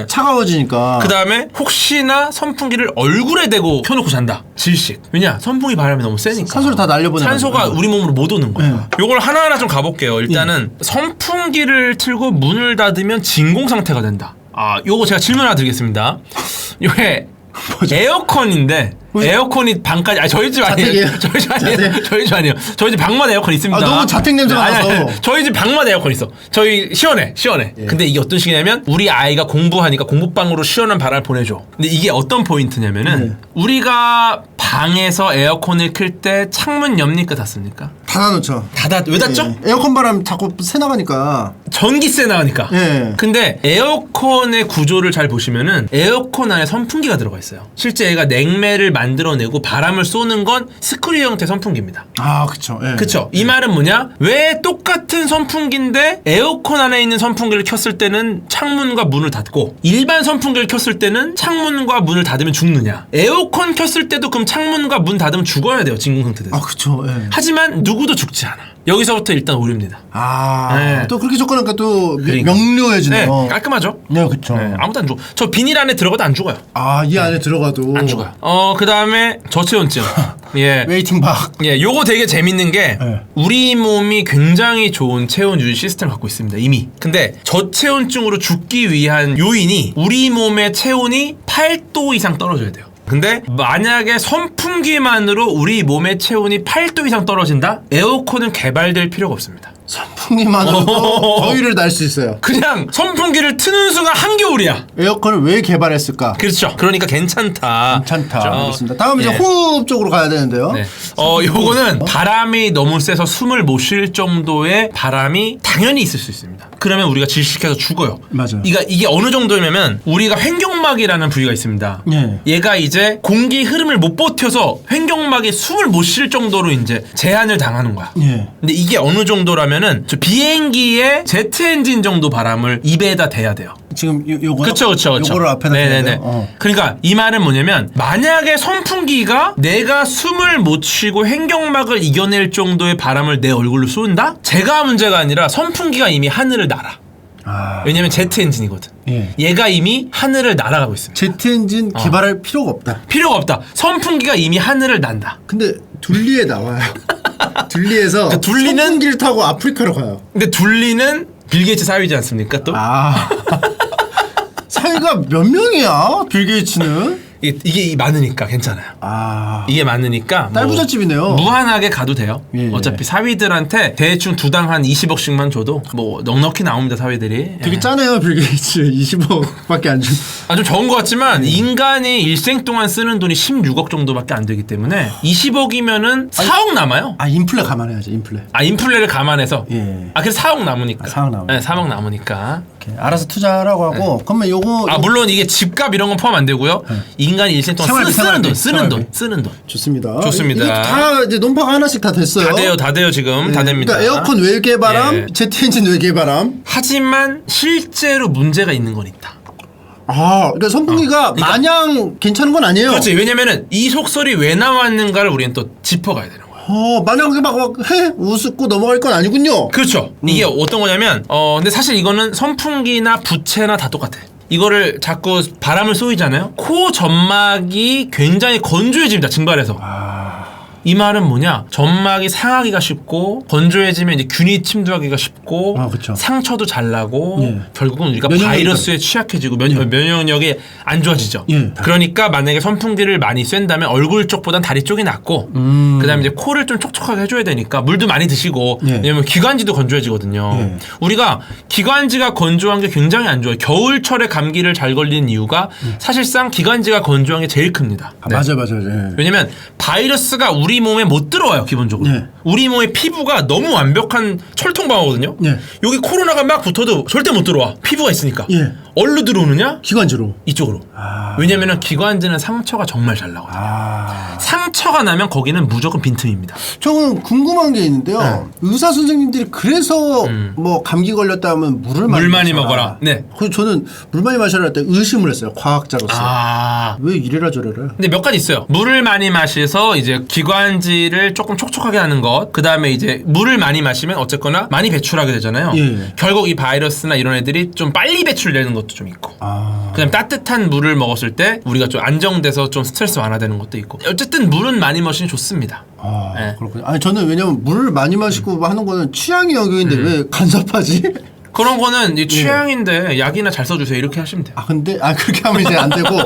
차가워지니까. 그 다음에 혹시나 선풍기를 얼굴에 대고 켜놓고 잔다. 질식. 왜냐? 선풍기 바람이 너무 세니까. 산소를 다 날려보내. 산소가 우리 몸으로 못 오는 거야. 요걸 하나하나 좀 가볼게요. 일단은 선풍기를 틀고 문을 닫으면 진공 상태가 된다. 요거 제가 질문 하나 드리겠습니다. 요게 에어컨인데 에어컨이 방까지 저희 집 아니에요. 저희 집 아니에요. 저희 집 아니에요. 저희 집 방마다 에어컨 있습니다. 너무 자택 냄새가 나서. 저희 집 방마다 에어컨 있어. 저희 시원해. 근데 이게 어떤 식이냐면 우리 아이가 공부하니까 공부방으로 시원한 바람을 보내줘. 근데 이게 어떤 포인트냐면은 우리가 방에서 에어컨을 켤 때 창문 엽니까 닫습니까? 닫아놓죠. 왜 닫죠? 에어컨 바람 자꾸 새 나가니까. 전기세 나가니까. 근데 에어컨의 구조를 잘 보시면은 에어컨 안에 선풍기가 들어가 있어요. 실제 얘가 냉매를 만들어내고 바람을 쏘는 건 스크류 형태 선풍기입니다. 그쵸. 그쵸. 이 말은 뭐냐? 왜 똑같은 선풍기인데 에어컨 안에 있는 선풍기를 켰을 때는 창문과 문을 닫고 일반 선풍기를 켰을 때는 창문과 문을 닫으면 죽느냐? 에어컨 켰을 때도 그럼 창문과 문 닫으면 죽어야 돼요. 진공 상태 돼서. 그쵸. 하지만 누구도 죽지 않아. 여기서부터 일단 오류입니다. 네. 또 그렇게 접근하니까 또 그러니까. 명료해지네요. 네, 깔끔하죠. 네, 그렇죠. 네, 아무도 안 죽어. 저 비닐 안에 들어가도 안 죽어요. 이 안에 들어가도 안 죽어요. 그 다음에 저체온증. 예. 웨이팅 박. 예, 요거 되게 재밌는 게 네. 우리 몸이 굉장히 좋은 체온 유지 시스템을 갖고 있습니다. 이미. 근데 저체온증으로 죽기 위한 요인이 우리 몸의 체온이 8도 이상 떨어져야 돼요. 근데 만약에 선풍기만으로 우리 몸의 체온이 8도 이상 떨어진다? 에어컨은 개발될 필요가 없습니다. 선풍기만으로도 더위를 날 수 있어요. 그냥 선풍기를 트는 순간 한겨울이야. 에어컨을 왜 개발했을까? 그렇죠. 그러니까 괜찮다. 알겠습니다. 다음 이제 예. 호흡 쪽으로 가야 되는데요. 네. 요거는 바람이 너무 세서 숨을 못 쉴 정도의 바람이 당연히 있을 수 있습니다. 그러면 우리가 질식해서 죽어요. 맞아요. 이게 어느 정도냐면 우리가 횡격막이라는 부위가 있습니다. 예. 얘가 이제 공기 흐름을 못 버텨서 횡격막에 숨을 못 쉴 정도로 이제 제한을 당하는 거야. 예. 근데 이게 어느 정도라면은 저 비행기의 제트 엔진 정도 바람을 입에다 대야 돼요. 지금 요거 그쵸. 요거를 앞에다 대야 네네네. 돼요? 그러니까 이 말은 뭐냐면 만약에 선풍기가 내가 숨을 못 쉬고 횡격막을 이겨낼 정도의 바람을 내 얼굴로 쏜다? 제가 문제가 아니라 선풍기가 이미 하늘을 날아. 왜냐면 제트 엔진이거든. 예. 얘가 이미 하늘을 날아가고 있습니다. 제트 엔진 개발할 필요가 없다. 필요가 없다. 선풍기가 이미 하늘을 난다. 근데 둘리에 나와요. 둘리에서 그러니까 둘리는- 선풍기를 타고 아프리카로 가요. 근데 둘리는 빌 게이츠 사위지 않습니까 또? 사이가 몇 명이야? 빌 게이츠는? 이게 많으니까 괜찮아요. 이게 많으니까 딸부잣집이네요. 무한하게 가도 돼요. 예. 어차피 사위들한테 대충 두당 한 20억씩만 줘도 뭐 넉넉히 나옵니다. 사위들이. 되게 예. 짜네요, 빌 게이츠. 20억밖에 안 준. 좀 적은 것 같지만 인간이 일생 동안 쓰는 돈이 16억 정도밖에 안 되기 때문에 20억이면은 4억 남아요. 인플레 감안해야지, 인플레. 인플레를 감안해서. 예. 그래서 4억 남으니까. 4억 남으니까. 네, 4억 남으니까. 오케이. 알아서 투자하라고 하고. 그러면 요거. 물론 이게 집값 이런 건 포함 안 되고요. 인간이 일생 동안 생활비, 쓰는 돈. 좋습니다. 좋습니다. 이게 다 이제 논파가 하나씩 다 됐어요. 다 돼요 지금. 다 됩니다. 그러니까 에어컨 외계바람, 예. 제트 엔진 외계바람. 하지만 실제로 문제가 있는 건 있다. 그러니까 선풍기가 마냥 괜찮은 건 아니에요. 그렇지. 왜냐면은 이 속설이 왜 나왔는가를 우리는 또 짚어가야 되는 거야. 만약에 막 우습고 넘어갈 건 아니군요. 그렇죠. 이게 어떤 거냐면 근데 사실 이거는 선풍기나 부채나 다 똑같아. 이거를 자꾸 바람을 쏘이잖아요. 코 점막이 굉장히 건조해집니다. 증발해서. 이 말은 뭐냐? 점막이 상하기가 쉽고 건조해지면 이제 균이 침투하기가 쉽고 그쵸. 상처도 잘 나고 예. 결국은 우리가 면역력이 바이러스에 취약해지고 면역력이 안 좋아지죠. 예. 그러니까 만약에 선풍기를 많이 쐰다면 얼굴 쪽보단 다리 쪽이 낫고 그다음에 이제 코를 좀 촉촉하게 해줘야 되니까 물도 많이 드시고 예. 왜냐면 기관지도 건조해지거든요. 예. 우리가 기관지가 건조한 게 굉장히 안 좋아요. 겨울철에 감기를 잘 걸리는 이유가 사실상 기관지가 건조한 게 제일 큽니다. 네. 맞아요. 예. 왜냐면 바이러스가 우리 몸에 못 들어와요. 기본적으로. 네. 우리 몸의 피부가 너무 완벽한 철통방어거든요. 네. 여기 코로나가 막 붙어도 절대 못 들어와. 피부가 있으니까. 예. 어디로 들어오느냐? 기관지로. 이쪽으로. 왜냐면은 기관지는 상처가 정말 잘 나거든요. 상처가 나면 거기는 무조건 빈틈입니다. 저는 궁금한 게 있는데요. 의사 선생님들이 그래서 뭐 감기 걸렸다 하면 물을 많이 먹어라. 네. 그래서 저는 물 많이 마셔라 할 때 의심을 했어요. 과학자로서. 왜 이래라 저래라. 근데 몇 가지 있어요. 물을 많이 마셔서 이제 기관지를 조금 촉촉하게 하는 것. 그 다음에 이제 물을 많이 마시면 어쨌거나 많이 배출하게 되잖아요. 예. 결국 이 바이러스나 이런 애들이 좀 빨리 배출되는 것도 좀 있고. 그다음 따뜻한 물을 먹었을 때 우리가 좀 안정돼서 좀 스트레스 완화되는 것도 있고. 어쨌든 물은 많이 마시면 좋습니다. 네. 그렇군요. 아니 저는 왜냐면 물을 많이 마시고 하는 거는 취향의 영역인데 왜 간섭하지? 그런 거는 이제 취향인데 약이나 잘 써주세요 이렇게 하시면 돼요. 근데 그렇게 하면 이제 안 되고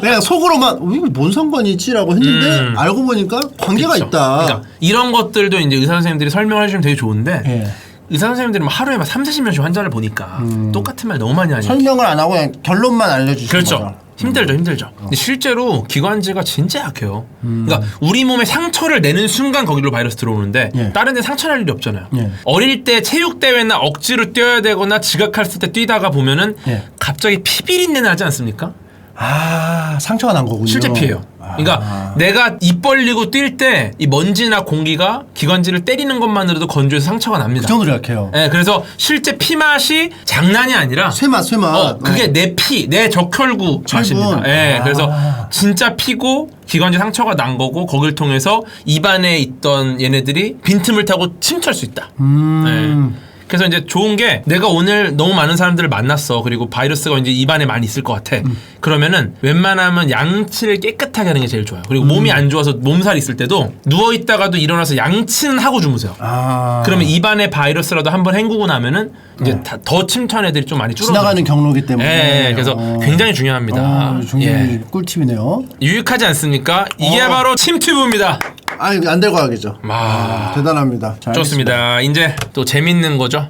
그냥 속으로만 이거 뭔 상관이지라고 했는데 알고 보니까 관계가 그쵸. 있다. 그러니까 이런 것들도 이제 의사 선생님들이 설명해 주시면 되게 좋은데 예. 의사 선생님들은 막 하루에 막 30-40명씩 환자를 보니까 똑같은 말 너무 많이 하니까. 설명을 안 하고 그냥 결론만 알려주시는 그렇죠. 거죠. 힘들죠. 근데 실제로 기관지가 진짜 약해요. 그러니까 우리 몸에 상처를 내는 순간 거기로 바이러스 들어오는데 예. 다른 데 상처 날 일이 없잖아요. 예. 어릴 때 체육대회나 억지로 뛰어야 되거나 지각했을 때 뛰다가 보면은 예. 갑자기 피비린내 나지 않습니까? 상처가 난 거군요. 실제 피해요. 그러니까 내가 입 벌리고 뛸 때 이 먼지나 공기가 기관지를 때리는 것만으로도 건조해서 상처가 납니다. 그 정도로 약해요. 네, 그래서 실제 피 맛이 장난이 아니라 쇠맛. 그게 내 피, 내 적혈구 맛입니다. 예, 그래서 진짜 피고 기관지 상처가 난 거고 거길 통해서 입안에 있던 얘네들이 빈틈을 타고 침투할 수 있다. 네. 그래서 이제 좋은 게 내가 오늘 너무 많은 사람들을 만났어. 그리고 바이러스가 이제 입안에 많이 있을 것 같아. 그러면은 웬만하면 양치를 깨끗하게 하는 게 제일 좋아요. 그리고 몸이 안 좋아서 몸살 있을 때도 누워 있다가도 일어나서 양치는 하고 주무세요. 그러면 입안에 바이러스라도 한번 헹구고 나면은 이제 더 침투한 애들이 좀 많이 줄어들어요. 지나가는 경로기 때문에. 네, 그래서 굉장히 중요합니다. 굉장히 꿀팁이네요. 유익하지 않습니까? 이게 바로 침튜브입니다. 안 될 거 하겠죠. 대단합니다. 잘 좋습니다. 알겠습니다. 이제 또 재밌는 거죠.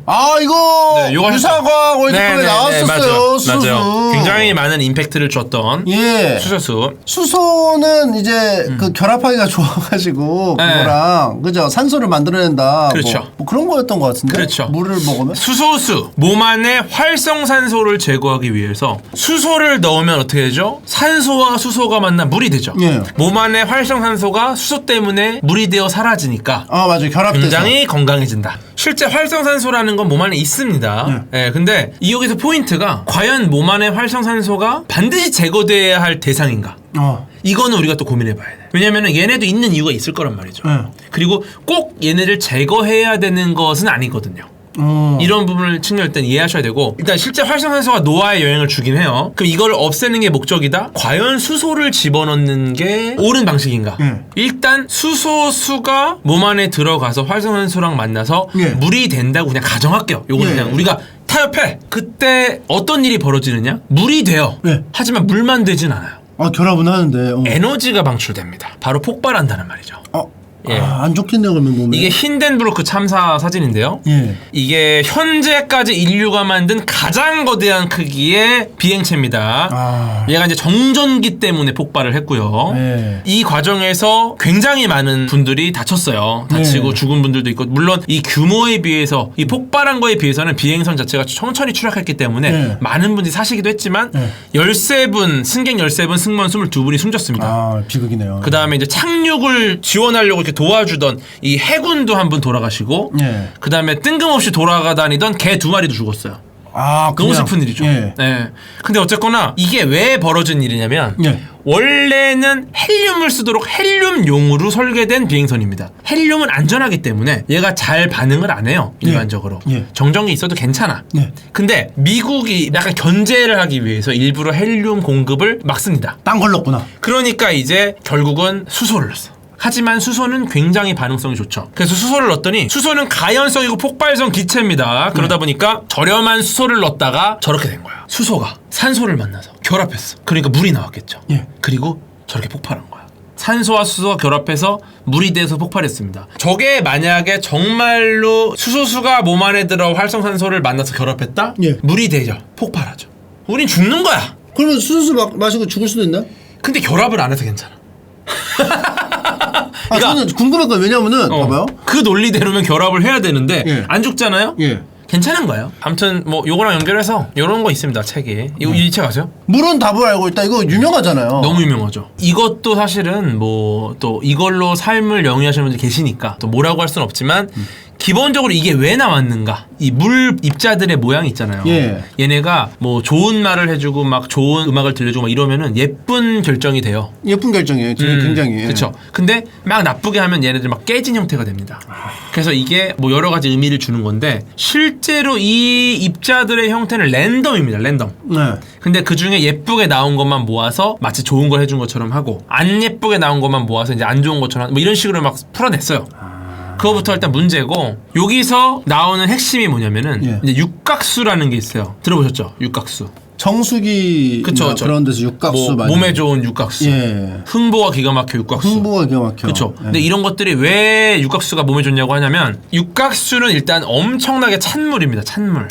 이거 네, 요거 유사과학 월드컵에 나왔었어요. 맞아요. 굉장히 많은 임팩트를 줬던 수소수. 수소는 이제 그 결합하기가 좋아가지고 그거랑 그죠 산소를 만들어낸다. 그렇죠. 뭐 그런 거였던 것 같은데. 그렇죠. 물을 먹으면 수소수 몸 안에 활성산소를 제거하기 위해서 수소를 넣으면 어떻게 되죠? 산소와 수소가 만나 물이 되죠. 몸 안에 활성산소가 수소 때문에 물이 되어 사라지니까 맞아요. 결합돼서 굉장히 건강해진다. 실제 활성산소라는 건 몸 안에 있습니다. 근데 여기서 포인트가 과연 몸 안에 활성산소가 반드시 제거돼야 할 대상인가? 이거는 우리가 또 고민해봐야 돼. 왜냐면은 얘네도 있는 이유가 있을 거란 말이죠. 그리고 꼭 얘네를 제거해야 되는 것은 아니거든요. 이런 부분을 측면일 땐 이해하셔야 되고 일단 실제 활성산소가 노화에 영향을 주긴 해요. 그럼 이걸 없애는 게 목적이다? 과연 수소를 집어넣는 게 옳은 방식인가? 일단 수소수가 몸 안에 들어가서 활성산소랑 만나서 물이 된다고 그냥 가정할게요. 요거는 그냥 우리가 타협해. 그때 어떤 일이 벌어지느냐? 물이 돼요. 하지만 물만 되진 않아요. 결합은 하는데 에너지가 방출됩니다. 바로 폭발한다는 말이죠. 안 좋겠네요 그러면 몸에. 이게 힌덴부르크 참사 사진인데요. 이게 현재까지 인류가 만든 가장 거대한 크기의 비행체입니다. 얘가 이제 정전기 때문에 폭발을 했고요. 이 과정에서 굉장히 많은 분들이 다쳤어요. 다치고 죽은 분들도 있고 물론 이 규모에 비해서 이 폭발한 거에 비해서는 비행선 자체가 천천히 추락했기 때문에 많은 분들이 사시기도 했지만 13분 승객 13분 승무원 22분이 숨졌습니다. 비극이네요. 그 다음에 이제 착륙을 지원하려고 이렇게 도와주던 이 해군도 한 분 돌아가시고 그 다음에 뜬금없이 돌아가다니던 개 2마리도 죽었어요. 너무 슬픈 일이죠. 근데 어쨌거나 이게 왜 벌어진 일이냐면 원래는 헬륨을 쓰도록 헬륨용으로 설계된 비행선입니다. 헬륨은 안전하기 때문에 얘가 잘 반응을 안 해요. 일반적으로. 정전기 있어도 괜찮아. 근데 미국이 약간 견제를 하기 위해서 일부러 헬륨 공급을 막습니다. 딴 걸 넣구나. 그러니까 이제 결국은 수소를 넣었어. 하지만 수소는 굉장히 반응성이 좋죠. 그래서 수소를 넣었더니 수소는 가연성이고 폭발성 기체입니다. 그러다 보니까 저렴한 수소를 넣었다가 저렇게 된 거야. 수소가 산소를 만나서 결합했어. 그러니까 물이 나왔겠죠. 그리고 저렇게 폭발한 거야. 산소와 수소가 결합해서 물이 돼서 폭발했습니다. 저게 만약에 정말로 수소수가 몸 안에 들어 활성산소를 만나서 결합했다? 물이 되죠. 폭발하죠. 우린 죽는 거야. 그러면 수소 마시고 죽을 수도 있나? 근데 결합을 안 해서 괜찮아. 저는 궁금한 건 왜냐면은 봐봐요. 그 논리대로면 결합을 해야 되는데 안 죽잖아요. 괜찮은 거예요. 아무튼 뭐 요거랑 연결해서 요런 거 있습니다. 책이. 이거 이 책 아세요? 물은 답을 알고 있다. 이거 유명하잖아요. 너무 유명하죠. 이것도 사실은 뭐 또 이걸로 삶을 영위하시는 분들이 계시니까 또 뭐라고 할 수는 없지만 기본적으로 이게 왜 나왔는가? 이 물 입자들의 모양이 있잖아요. 얘네가 뭐 좋은 말을 해주고 막 좋은 음악을 들려주고 막 이러면은 예쁜 결정이 돼요. 예쁜 결정이에요. 굉장히. 그렇죠. 근데 막 나쁘게 하면 얘네들 막 깨진 형태가 됩니다. 그래서 이게 뭐 여러 가지 의미를 주는 건데 실제로 이 입자들의 형태는 랜덤입니다. 랜덤. 근데 그 중에 예쁘게 나온 것만 모아서 마치 좋은 걸 해준 것처럼 하고 안 예쁘게 나온 것만 모아서 이제 안 좋은 것처럼 뭐 이런 식으로 막 풀어냈어요. 그거부터 일단 문제고 여기서 나오는 핵심이 뭐냐면은 이제 육각수라는 게 있어요. 들어보셨죠? 육각수. 정수기 그쵸. 그런 데서 육각수 뭐 몸에 좋은 육각수. 흥보가 기가 막혀 육각수. 흥보가 기가 막혀. 그렇죠. 근데 이런 것들이 왜 육각수가 몸에 좋냐고 하냐면 육각수는 일단 엄청나게 찬물입니다. 찬물.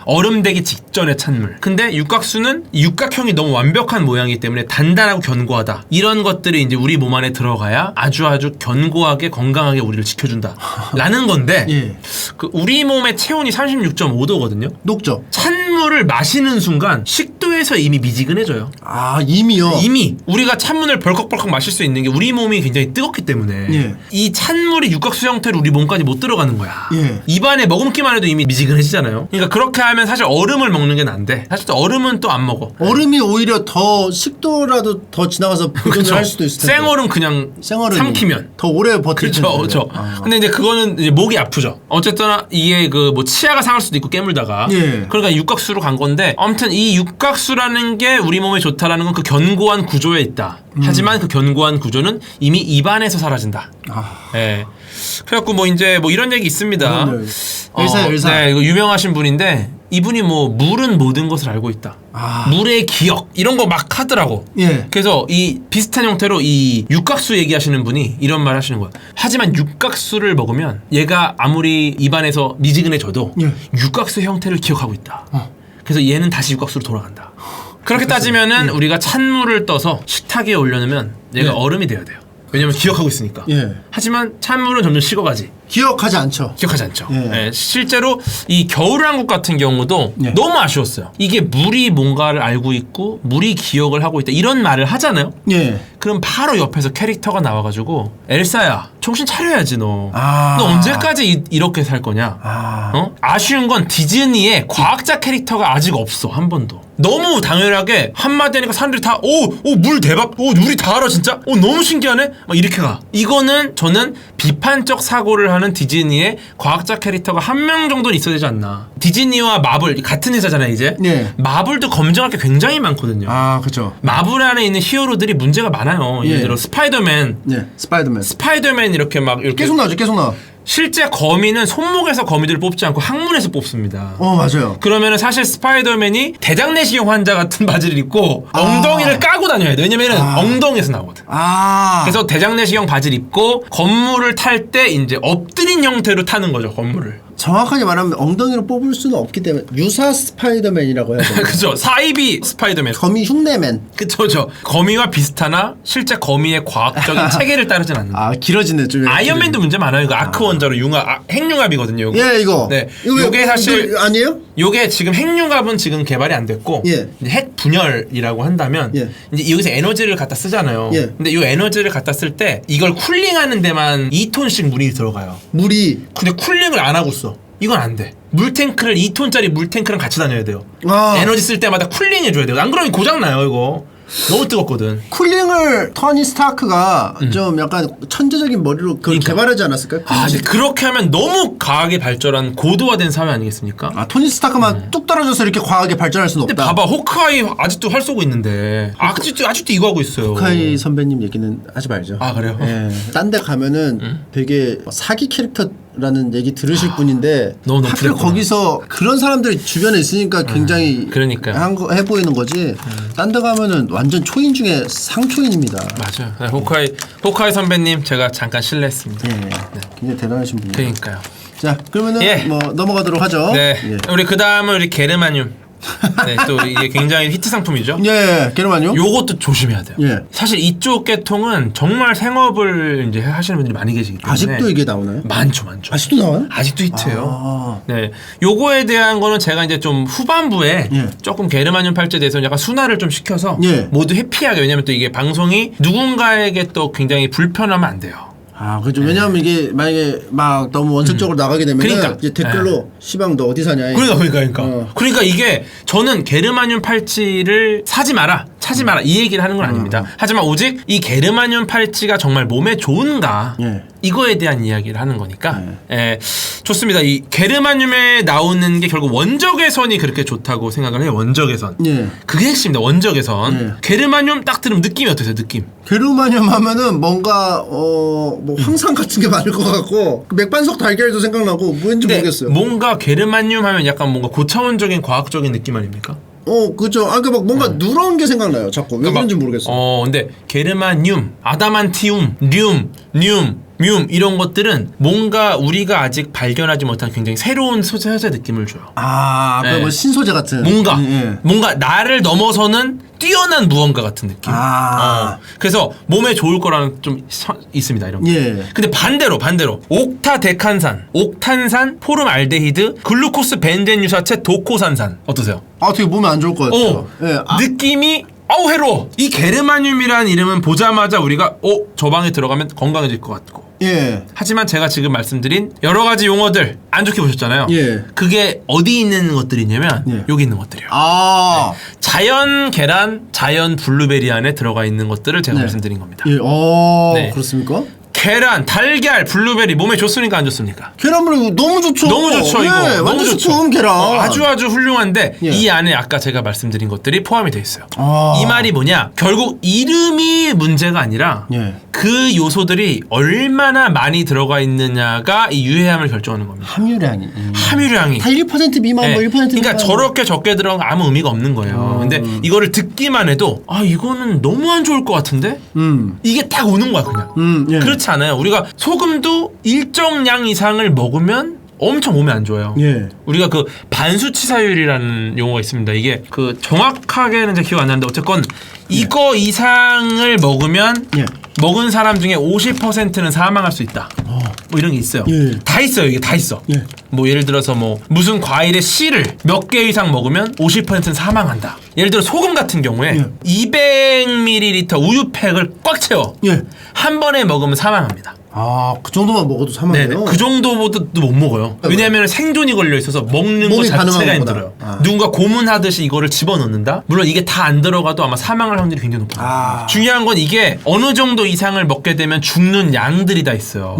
얼음되기 직전의 찬물. 근데 육각수는 육각형이 너무 완벽한 모양이기 때문에 단단하고 견고하다. 이런 것들이 이제 우리 몸 안에 들어가야 아주 견고하게 건강하게 우리를 지켜준다. 라는 건데 그 우리 몸의 체온이 36.5도거든요. 녹죠. 찬물을 마시는 순간 식도에서 이미 미지근해져요. 아 이미요. 이미 우리가 찬물을 벌컥벌컥 마실 수 있는 게 우리 몸이 굉장히 뜨겁기 때문에 예. 이 찬물이 육각수 형태로 우리 몸까지 못 들어가는 거야. 예. 입안에 머금기만 해도 이미 미지근해지잖아요. 그러니까 그렇게 하면 사실 얼음을 먹는 게 난데 사실 또 얼음은 또 안 먹어. 얼음이 오히려 더 식도라도 더 지나가서 보존을 할 수도 있을 텐데. 생얼음 그냥 생얼음이 삼키면 더 오래 버틸 텐데. 그렇죠. 근데 이제 그거는 이제 목이 아프죠. 어쨌든 이게 그 뭐 치아가 상할 수도 있고 깨물다가. 예. 그러니까 육각수로 간 건데 아무튼 이 육각수라는 게 우리 몸에 좋다라는 건 그 견고한 구조에 있다. 하지만 그 견고한 구조는 이미 입안에서 사라진다. 예. 그래갖고 뭐 이제 뭐 이런 얘기 있습니다. 의사. 네, 이거 유명하신 분인데 이분이 뭐 물은 모든 것을 알고 있다. 물의 기억 이런 거 막 하더라고. 예. 그래서 이 비슷한 형태로 이 육각수 얘기하시는 분이 이런 말 하시는 거야. 하지만 육각수를 먹으면 얘가 아무리 입안에서 미지근해져도 예. 육각수 형태를 기억하고 있다. 그래서 얘는 다시 육각수로 돌아간다. 그렇게 따지면은 우리가 찬물을 떠서 식탁에 올려놓으면 얘가 예. 얼음이 돼야 돼요. 왜냐면 기억하고 있으니까. 예. 하지만 찬물은 점점 식어가지. 기억하지 않죠. 기억하지 않죠. 예. 예, 실제로 이 겨울왕국 같은 경우도 예. 너무 아쉬웠어요. 이게 물이 뭔가를 알고 있고 물이 기억을 하고 있다 이런 말을 하잖아요. 예. 그럼 바로 옆에서 캐릭터가 나와가지고 엘사야 정신 차려야지 너. 아. 너 언제까지 이렇게 살 거냐. 아쉬운 건 디즈니에 과학자 캐릭터가 아직 없어. 한 번도. 너무 당연하게 한마디 하니까 사람들이 다 물 대박 우리 다 알아 진짜 너무 신기하네 막 이렇게 가. 이거는 저는 비판적 사고를 하는 디즈니의 과학자 캐릭터가 한 명 정도는 있어야 되지 않나. 디즈니와 마블 같은 회사잖아요 이제. 네. 마블도 검증할 게 굉장히 많거든요. 그렇죠. 마블 안에 있는 히어로들이 문제가 많아요. 예를 예. 들어 스파이더맨 예. 스파이더맨 이렇게 막 이렇게 계속 나와. 실제 거미는 손목에서 거미들을 뽑지 않고 항문에서 뽑습니다. 맞아요. 그러면은 사실 스파이더맨이 대장내시경 환자 같은 바지를 입고 엉덩이를 까고 다녀야 돼. 왜냐면은 엉덩이에서 나오거든. 그래서 대장내시경 바지를 입고 건물을 탈 때 이제 엎드린 형태로 타는 거죠, 건물을. 정확하게 말하면 엉덩이로 뽑을 수는 없기 때문에 유사 스파이더맨이라고 해야 되나? 그죠. 사이비 스파이더맨. 거미 흉내맨. 그쵸. 거미와 비슷하나 실제 거미의 과학적인 체계를 따르진 않는다. 길어지네 좀. 아이언맨도 문제 많아요. 이거 아크 원자로 핵융합이거든요. 이거. 예, 이거. 네. 이거 요게 사실 아니에요? 요게 지금 핵융합은 지금 개발이 안 됐고 예. 이제 핵 분열이라고 한다면 예. 이제 여기서 에너지를 갖다 쓰잖아요. 예. 근데 요 에너지를 갖다 쓸 때 이걸 쿨링하는 데만 2톤씩 물이 들어가요. 물이. 근데 쿨링을 안 하고 써. 이건 안 돼. 물탱크를 2톤짜리 물탱크랑 같이 다녀야 돼요. 에너지 쓸 때마다 쿨링 해줘야 돼요. 안 그러면 고장 나요 이거. 너무 뜨겁거든. 쿨링을 토니 스타크가 좀 약간 천재적인 머리로 그걸 개발하지 않았을까요? 근데 그렇게 하면 너무 과학이 발전한 고도화된 사회 아니겠습니까? 토니 스타크만 뚝 떨어져서 이렇게 과학에 발전할 수는 근데 없다. 봐봐 호크아이 아직도 활 쏘고 있는데 아직도 이거 하고 있어요. 호크아이 선배님 얘기는 하지 말죠. 그래요? 예. 딴 데 가면은 되게 사기 캐릭터라는 얘기 들으실 분인데 너무 하필 높구나. 거기서 그런 사람들이 주변에 있으니까 굉장히 그러니까요. 해 보이는 거지. 딴 데 가면은 완전 초인 중에 상초인입니다. 맞아요. 네, 호크아이 선배님 제가 잠깐 실례했습니다. 예. 굉장히 대단하신 분이에요. 그러니까요. 자, 그러면은 예. 뭐 넘어가도록 하죠. 네. 예. 우리 그 다음은 우리 게르마늄. 네, 또 이게 굉장히 히트 상품이죠. 예, 게르마늄. 요것도 조심해야 돼요. 예. 사실 이쪽 계통은 정말 생업을 이제 하시는 분들이 많이 계시기 때문에 아직도 이게 나오나요? 많죠. 아직도 나와요? 아직도 히트예요. 네, 요거에 대한 거는 제가 이제 좀 후반부에 예. 조금 게르마늄 팔찌에 대해서 약간 순화를 좀 시켜서 예. 모두 해피하게. 왜냐면 또 이게 방송이 누군가에게 또 굉장히 불편하면 안 돼요. 그죠. 왜냐하면 이게 만약에 막 너무 원색적으로 나가게 되면 그러니까. 이제 댓글로 시방 너 어디 사냐. 그러니까 이게 저는 게르마늄 팔찌를 사지 마라, 차지 마라 이 얘기를 하는 건 아닙니다. 하지만 오직 이 게르마늄 팔찌가 정말 몸에 좋은가 예. 이거에 대한 이야기를 하는 거니까. 예, 좋습니다. 이 게르마늄에 나오는 게 결국 원적외선이 그렇게 좋다고 생각을 해요. 원적외선. 예. 그게 핵심입니다. 원적외선. 예. 게르마늄 딱 들으면 느낌이 어떠세요? 느낌. 게르마늄 하면은 뭔가 뭐 황산 같은 게 많을 것 같고 그 맥반석 달걀도 생각나고 뭔지 모르겠어요. 뭔가 게르마늄 하면 약간 뭔가 고차원적인 과학적인 느낌 아닙니까? 그죠. 그러니까 막 뭔가 누런 게 생각나요. 자꾸 왜 그런지 모르겠어요. 근데 게르마늄, 아다만티움, 륨, 미움 이런 것들은 뭔가 우리가 아직 발견하지 못한 굉장히 새로운 소재 느낌을 줘요. 그 뭐 신소재 같은. 뭔가 나를 넘어서는 뛰어난 무언가 같은 느낌. 그래서 몸에 좋을 거라는 좀 있습니다. 이런 게. 근데 반대로 옥타데칸산, 옥탄산, 포름알데히드, 글루코스 벤젠 유사체, 도코산산 어떠세요? 되게 몸에 안 좋을 것 같아요. 느낌이 해로워. 이 게르마늄이라는 이름은 보자마자 우리가 저 방에 들어가면 건강해질 것 같고. 하지만 제가 지금 말씀드린 여러 가지 용어들 안 좋게 보셨잖아요. 그게 어디 있는 것들이냐면 여기 있는 것들이에요. 자연 계란, 자연 블루베리 안에 들어가 있는 것들을 제가 말씀드린 겁니다. 그렇습니까? 계란, 달걀, 블루베리 몸에 좋습니까 안 좋습니까? 계란물이 너무 좋죠. 너무 좋죠. 이거 너무 완전 좋죠. 식품 계란. 아주 훌륭한데 이 안에 아까 제가 말씀드린 것들이 포함이 돼 있어요. 이 말이 뭐냐? 결국 이름이 문제가 아니라 그 요소들이 얼마나 많이 들어가 있느냐가 이 유해함을 결정하는 겁니다. 함유량이 다 1% 미만, 뭐 1% 그러니까 미만. 저렇게 적게 들어간 거 아무 의미가 없는 거예요. 근데 이거를 듣기만 해도 이거는 너무 안 좋을 것 같은데? 이게 딱 오는 거야 그냥. 그렇지 않아요. 우리가 소금도 일정량 이상을 먹으면 엄청 몸에 안 좋아요. 우리가 그 반수치사율이라는 용어가 있습니다. 이게 그 정확하게는 제 기억 안 나는데 어쨌건 이거 이상을 먹으면 먹은 사람 중에 50%는 사망할 수 있다. 뭐 이런 게 있어요. 다 있어요. 이게 다 있어. 뭐 예를 들어서 뭐 무슨 과일의 씨를 몇 개 이상 먹으면 50%는 사망한다. 예를 들어 소금 같은 경우에 200ml 우유팩을 꽉 채워 한 번에 먹으면 사망합니다. 그 정도만 먹어도 사망해요? 그 정도보다 못 먹어요. 왜냐하면 생존이 걸려 있어서 먹는 것 자체가 힘들어요. 누군가 고문하듯이 이거를 집어넣는다? 물론 이게 다 안 들어가도 아마 사망할 확률이 굉장히 높아요. 중요한 건 이게 어느 정도 이상을 먹게 되면 죽는 양들이 다 있어요.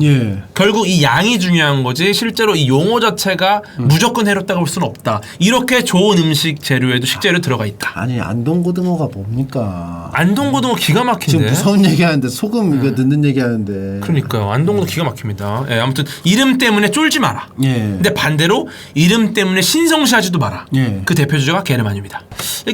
결국 이 양이 중요한 거지 실제로 이 용어 자체가 무조건 해롭다고 볼 수는 없다. 이렇게 좋은 음식 재료에도 식재료 들어가 있다. 아니 안동고등어가 뭡니까? 안동고등어 기가 막힌데. 지금 무서운 얘기하는데 소금 이거 넣는 얘기하는데. 그러니까요. 안동고등어 기가 막힙니다. 아무튼 이름 때문에 쫄지 마라. 근데 반대로 이름 때문에 신성시하지도 마라. 그 대표 주제가 게르마늄이다.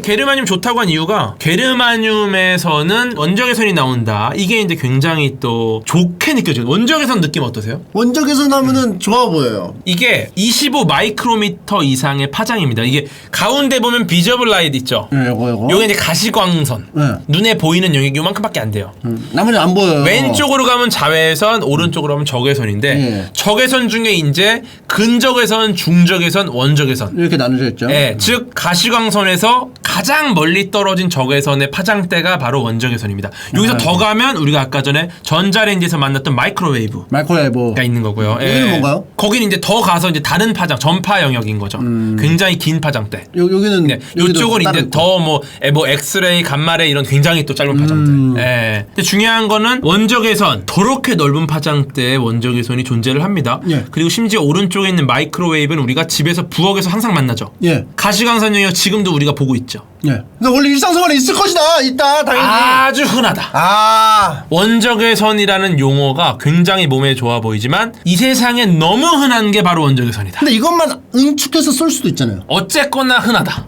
게르마늄 좋다고 한 이유가 게르마늄에서는 원적외선이 나온다. 이게 이제 굉장히 또 좋게 느껴져요. 원적외선 느낌 어떠세요? 원적외선 하면은 좋아 보여요. 이게 25 마이크로미터 이상의 파장입니다. 이게 가운데 보면 비저블 라이트 있죠. 이거. 요게 이제 가시광선. 눈에 보이는 영역이 요만큼밖에 안 돼요. 나머지 안 보여요. 왼쪽으로 가면 자외선, 오른쪽으로 가면 적외선인데 적외선 중에 이제 근적외선, 중적외선, 원적외선 이렇게 나눠져 있죠. 즉 가시광선에서 가장 멀리 떨어진 적외선의 파장대가 바로 원적외선입니다. 여기서 더 가면 우리가 아까 전에 전자레인지에서 만났던 마이크로웨이브가 있는 거고요. 여기는 뭔가요? 거기는 이제 더 가서 이제 다른 파장, 전파 영역인 거죠. 굉장히 긴 파장대. 여기는 이쪽은 이제 더 뭐 엑스레이, 감마레이 이런 굉장히 또 짧은 파장대. 근데 중요한 거는 원적외선, 더럽게 넓은 파장대의 원적외선이 존재를 합니다. 그리고 심지어 오른쪽에 있는 마이크로웨이브는 우리가 집에서 부엌에서 항상 만나죠. 가시광선 영역 지금도 우리가 보고 있죠. 그러니까 원래 일상생활에 있을 것이다. 있다 당연히. 아주 흔하다. 원적외선이라는 용어가 굉장히 몸에 좋아 보이지만 이 세상에 너무 흔한 게 바로 원적외선이다. 근데 이것만 응축해서 쓸 수도 있잖아요. 어쨌거나 흔하다.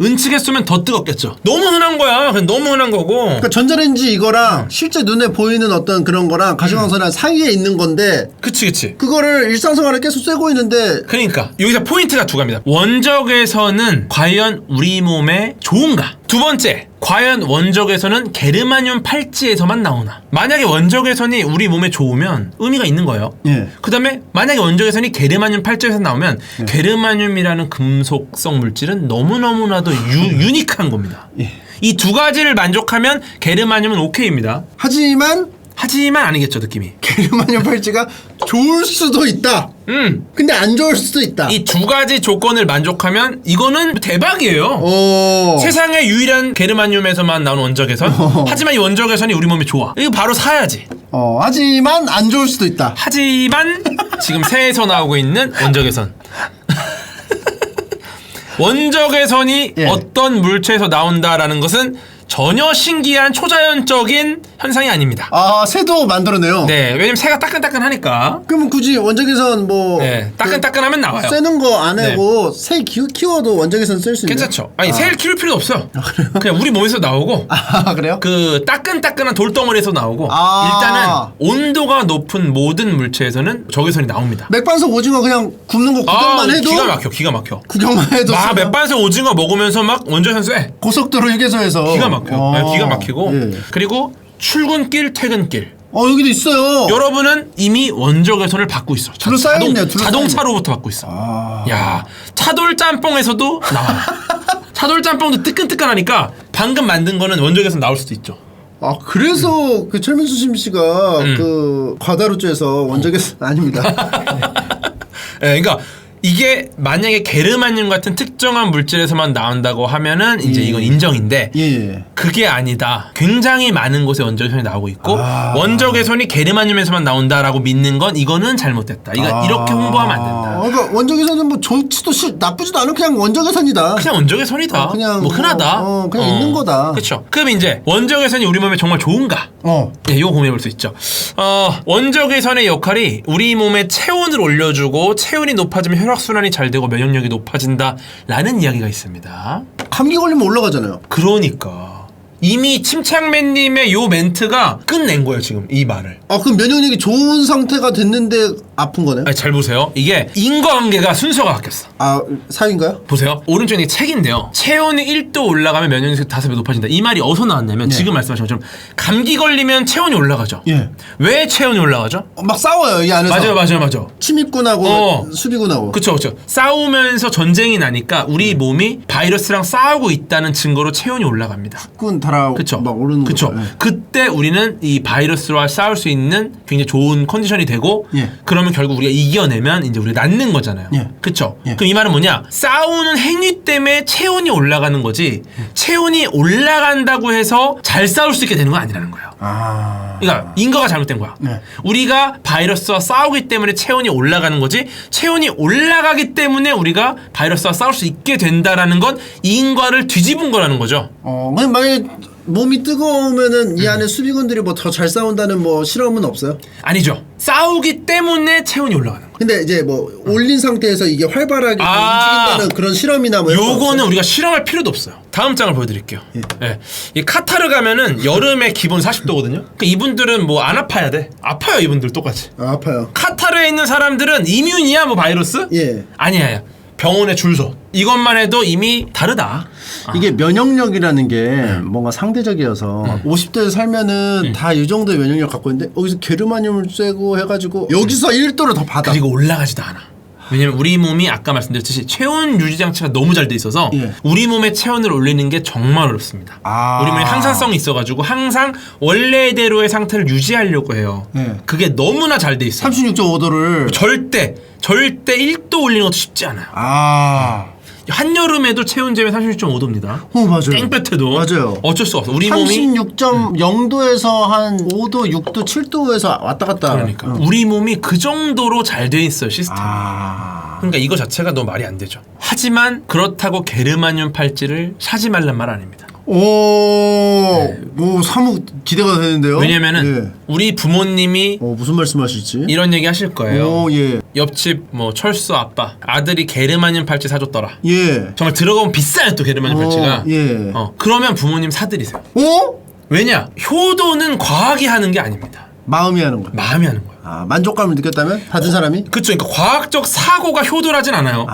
은칙에 쓰면 더 뜨겁겠죠. 너무 흔한 거야. 그냥 너무 흔한 거고. 그러니까 전자레인지 이거랑 실제 눈에 보이는 어떤 그런 거랑 가시광선이랑 사이에 있는 건데. 그치. 그거를 일상생활에 계속 쐬고 있는데. 그러니까 여기서 포인트가 두 가지입니다. 원적외선은 과연 우리 몸에 좋은가? 두 번째, 과연 원적외선은 게르마늄 팔찌에서만 나오나? 만약에 원적외선이 우리 몸에 좋으면 의미가 있는 거예요. 그 다음에 만약에 원적외선이 게르마늄 팔찌에서 나오면 게르마늄이라는 금속성 물질은 너무너무나도 유니크한 겁니다. 이 두 가지를 만족하면 게르마늄은 오케이입니다. 하지만 아니겠죠, 느낌이. 게르마늄 팔찌가 좋을 수도 있다. 근데 안 좋을 수도 있다. 이 두 가지 조건을 만족하면 이거는 대박이에요. 세상에 유일한 게르마늄에서만 나오는 원적외선. 하지만 이 원적외선이 우리 몸에 좋아. 이거 바로 사야지. 하지만 안 좋을 수도 있다. 하지만 지금 새에서 나오고 있는 원적외선. 원적외선이 어떤 물체에서 나온다라는 것은 전혀 신기한 초자연적인 현상이 아닙니다. 아, 새도 만들어내요. 네, 왜냐면 새가 따끈따끈하니까. 그러면 굳이 원적외선 뭐 네, 따끈따끈하면 나와요. 쓰는 거 안 하고 새 키워도 원적외선 쓸 수 있는. 괜찮죠? 아니 새를 키울 필요도 없어요. 그냥 우리 몸에서 나오고. 아, 그래요? 그 따끈따끈한 돌덩어리에서 나오고. 아. 일단은 온도가 높은 모든 물체에서는 적외선이 나옵니다. 맥반석 오징어 그냥 굽는 거 구경만 해도 기가 막혀. 구경만 해도 막 쓰면 맥반석 오징어 먹으면서 막 원적외선 쎄. 고속도로 휴게소에서 기가 막혀. 네, 기가 막히고. 예. 그리고 출근길, 퇴근길. 여기도 있어요. 여러분은 이미 원적외선을 받고 있어. 둘러싸여있네요. 자동차로부터 받고 있어. 야, 차돌 짬뽕에서도 나와. 차돌 짬뽕도 뜨끈뜨끈하니까 방금 만든 거는 원적외선 나올 수도 있죠. 아, 그래서 그 최민수 씨가 그 과다로즈에서 원적외선 아닙니다. 네, 그러니까 이게 만약에 게르마늄 같은 특정한 물질에서만 나온다고 하면은 이제 이건 인정인데 예. 그게 아니다. 굉장히 많은 곳에 원적외선이 나오고 있고 원적외선이 게르마늄에서만 나온다라고 믿는 건 이거는 잘못됐다. 이거 이렇게 홍보하면 안 된다. 그러니까 원적외선은 뭐 좋지도 나쁘지도 않은 그냥 원적외선이다. 그냥 원적외선이다. 그냥 뭐 흔하다. 그냥 있는 거다. 그렇죠. 그럼 이제 원적외선이 우리 몸에 정말 좋은가? 네, 이거 고민해볼 수 있죠. 원적외선의 역할이 우리 몸의 체온을 올려주고 체온이 높아지면 혈액순환이 잘 되고 면역력이 높아진다라는 이야기가 있습니다. 감기 걸리면 올라가잖아요. 그러니까 이미 침착맨님의 요 멘트가 끝낸 거예요 지금 이 말을. 그럼 면역력이 좋은 상태가 됐는데 아픈 거네요? 아니, 잘 보세요. 이게 인과관계가 순서가 바뀌었어. 사유인가요? 보세요. 오른쪽에 책인데요. 체온이 1도 올라가면 면역력이 5배 높아진다. 이 말이 어디서 나왔냐면 지금 말씀하신 것처럼 감기 걸리면 체온이 올라가죠. 예. 왜 체온이 올라가죠? 막 싸워요 이 안에서. 맞아요. 침입군하고 수비군하고. 그쵸. 싸우면서 전쟁이 나니까 우리 몸이 바이러스랑 싸우고 있다는 증거로 체온이 올라갑니다. 군 달아 그쵸. 막 오르는 그쵸. 거죠. 예. 그때 우리는 이 바이러스와 싸울 수 있는 굉장히 좋은 컨디션이 되고 예. 그러면 결국 우리가 이겨내면 이제 우리가 낫는 거잖아요. 예. 그쵸. 예. 그럼 이 말은 뭐냐? 싸우는 행위 때문에 체온이 올라가는 거지 체온이 올라간다고 해서 잘 싸울 수 있게 되는 건 아니라는 거예요. 그러니까 인과가 잘못된 거야. 네. 우리가 바이러스와 싸우기 때문에 체온이 올라가는 거지 체온이 올라가기 때문에 우리가 바이러스와 싸울 수 있게 된다라는 건 인과를 뒤집은 거라는 거죠. 근데 만약에 몸이 뜨거우면은 이 안에 수비군들이 뭐 더 잘 싸운다는 뭐 실험은 없어요? 아니죠. 싸우기 때문에 체온이 올라가는 거예요. 근데 이제 뭐 올린 상태에서 이게 활발하게 움직인다는 그런 실험이나 뭐 이런 거 요거는 없어요? 우리가 실험할 필요도 없어요. 다음 장을 보여드릴게요. 예. 이 카타르 가면은 여름에 기본 40도거든요. 그러니까 이분들은 뭐 안 아파야 돼. 아파요 이분들 똑같이. 아파요. 카타르에 있는 사람들은 이뮨이야 뭐 바이러스? 예. 아니야. 병원에 줄 서. 이것만 해도 이미 다르다. 이게 면역력이라는 게 뭔가 상대적이어서 50대에 살면은 다 이 정도의 면역력 갖고 있는데 여기서 게르마늄을 쐬고 해가지고 여기서 1도를 더 받아. 그리고 올라가지도 않아. 왜냐면 우리 몸이 아까 말씀드렸듯이 체온 유지 장치가 너무 잘 돼 있어서 예. 우리 몸의 체온을 올리는 게 정말 어렵습니다. 우리 몸에 항산성이 있어가지고 항상 원래대로의 상태를 유지하려고 해요. 예. 그게 너무나 잘 돼 있어요. 36.5도를 절대 1도 올리는 것도 쉽지 않아요. 한여름에도 체온 재면 36.5도입니다. 맞아요. 땡볕에도 맞아요. 어쩔 수 없어. 우리 몸이 36.0도에서 한 5도, 6도, 7도에서 왔다 갔다. 그러니까 우리 몸이 그 정도로 잘 돼 있어요 시스템이. 그러니까 이거 자체가 너무 말이 안 되죠. 하지만 그렇다고 게르마늄 팔찌를 사지 말란 말 아닙니다. 뭐 사뭇 기대가 되는데요. 왜냐면은 우리 부모님이 무슨 말씀하실지 이런 얘기 하실 거예요. 예. 옆집 뭐 철수 아빠 아들이 게르마늄 팔찌 사줬더라. 예. 정말 들어가면 비싸요 또 게르마늄 팔찌가. 예. 그러면 부모님 사드리세요. 왜냐? 효도는 과학이 하는 게 아닙니다. 마음이 하는 거야. 마음이 하는 거예요. 만족감을 느꼈다면 받은 사람이? 그쵸. 그러니까 과학적 사고가 효도라진 않아요.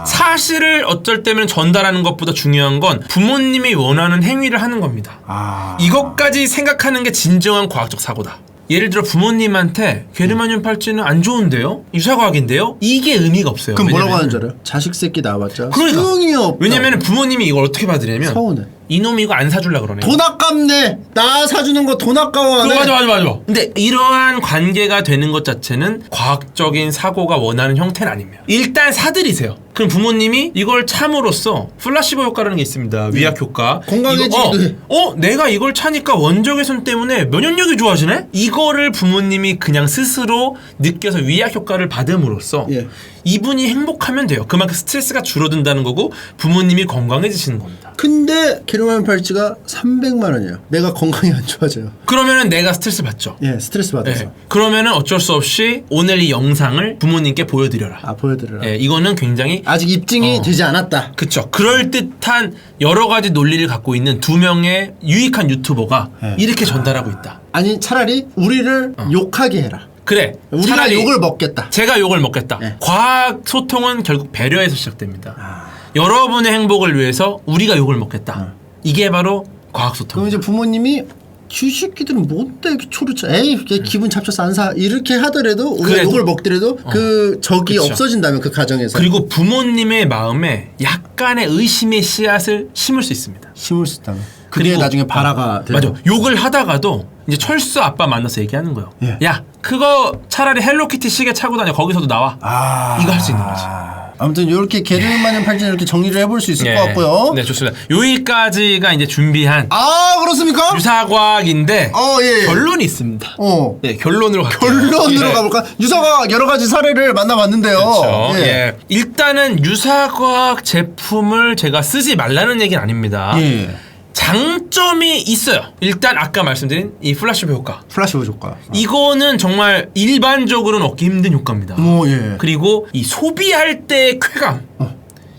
사실을 어쩔 때면 전달하는 것보다 중요한 건 부모님이 원하는 행위를 하는 겁니다. 이것까지 생각하는 게 진정한 과학적 사고다. 예를 들어 부모님한테 게르마늄 팔찌는 안 좋은데요? 유사과학인데요? 이게 의미가 없어요. 그럼 뭐라고 하는 줄 알아요? 자식 새끼 나와봤자 그러니까. 소용이 없다. 왜냐면 부모님이 이걸 어떻게 받으냐면 서운해. 이놈이 이거 안 사줄라 그러네. 돈 아깝네. 나 사주는 거 돈 아까워하네. 맞아. 근데 이러한 관계가 되는 것 자체는 과학적인 사고가 원하는 형태는 아닙니다. 일단 사드리세요. 그럼 부모님이 이걸 참으로써 플라시보 효과라는 게 있습니다. 위약 효과. 건강해지기도 해. 내가 이걸 차니까 원적외선 때문에 면역력이 좋아지네? 이거를 부모님이 그냥 스스로 느껴서 위약 효과를 받음으로써 이분이 행복하면 돼요. 그만큼 스트레스가 줄어든다는 거고 부모님이 건강해지시는 겁니다. 근데 게르만 팔찌가 300만 원이에요. 내가 건강이 안 좋아져요. 그러면은 내가 스트레스 받죠. 예, 스트레스 받아서. 예. 그러면은 어쩔 수 없이 오늘 이 영상을 부모님께 보여드려라. 아, 보여드려라. 예, 이거는 굉장히 아직 입증이 되지 않았다. 그쵸. 그럴듯한 여러 가지 논리를 갖고 있는 두 명의 유익한 유튜버가 예. 이렇게 전달하고 있다. 아니, 차라리 우리를 욕하게 해라. 그래. 우리가 차라리 욕을 먹겠다. 제가 욕을 먹겠다. 네. 과학 소통은 결국 배려에서 시작됩니다. 여러분의 행복을 위해서 우리가 욕을 먹겠다. 이게 바로 과학 소통. 그럼 이제 부모님이 쥐새끼들은 뭔데 이렇게 초를 쳐? 에이, 걔 기분 잡쳐서 안 사. 이렇게 하더라도 우리가 그래도. 욕을 먹더라도 그 적이 그쵸. 없어진다면 그 가정에서 그리고 부모님의 마음에 약간의 의심의 씨앗을 심을 수 있습니다. 심을 수 있다면 그게 그리고 나중에 발화가 되고. 맞아. 욕을 하다가도 이제 철수 아빠 만나서 얘기하는 거예요. 예. 야, 그거 차라리 헬로키티 시계 차고 다녀. 거기서도 나와. 이거 할 수 있는 거지. 아무튼 이렇게 게르만 팔찌는 이렇게 정리를 해볼 수 있을 것 같고요. 네, 좋습니다. 여기까지가 이제 준비한 아, 그렇습니까? 유사과학인데 예. 결론이 있습니다. 네, 결론으로 갈게요. 결론으로 예. 가볼까? 유사과학 여러 가지 사례를 만나봤는데요. 그렇죠. 예. 일단은 유사과학 제품을 제가 쓰지 말라는 얘기는 아닙니다. 예. 장점이 있어요. 일단 아까 말씀드린 이 플라시보 효과. 플라시보 효과. 이거는 정말 일반적으로는 얻기 힘든 효과입니다. 예. 그리고 이 소비할 때의 쾌감.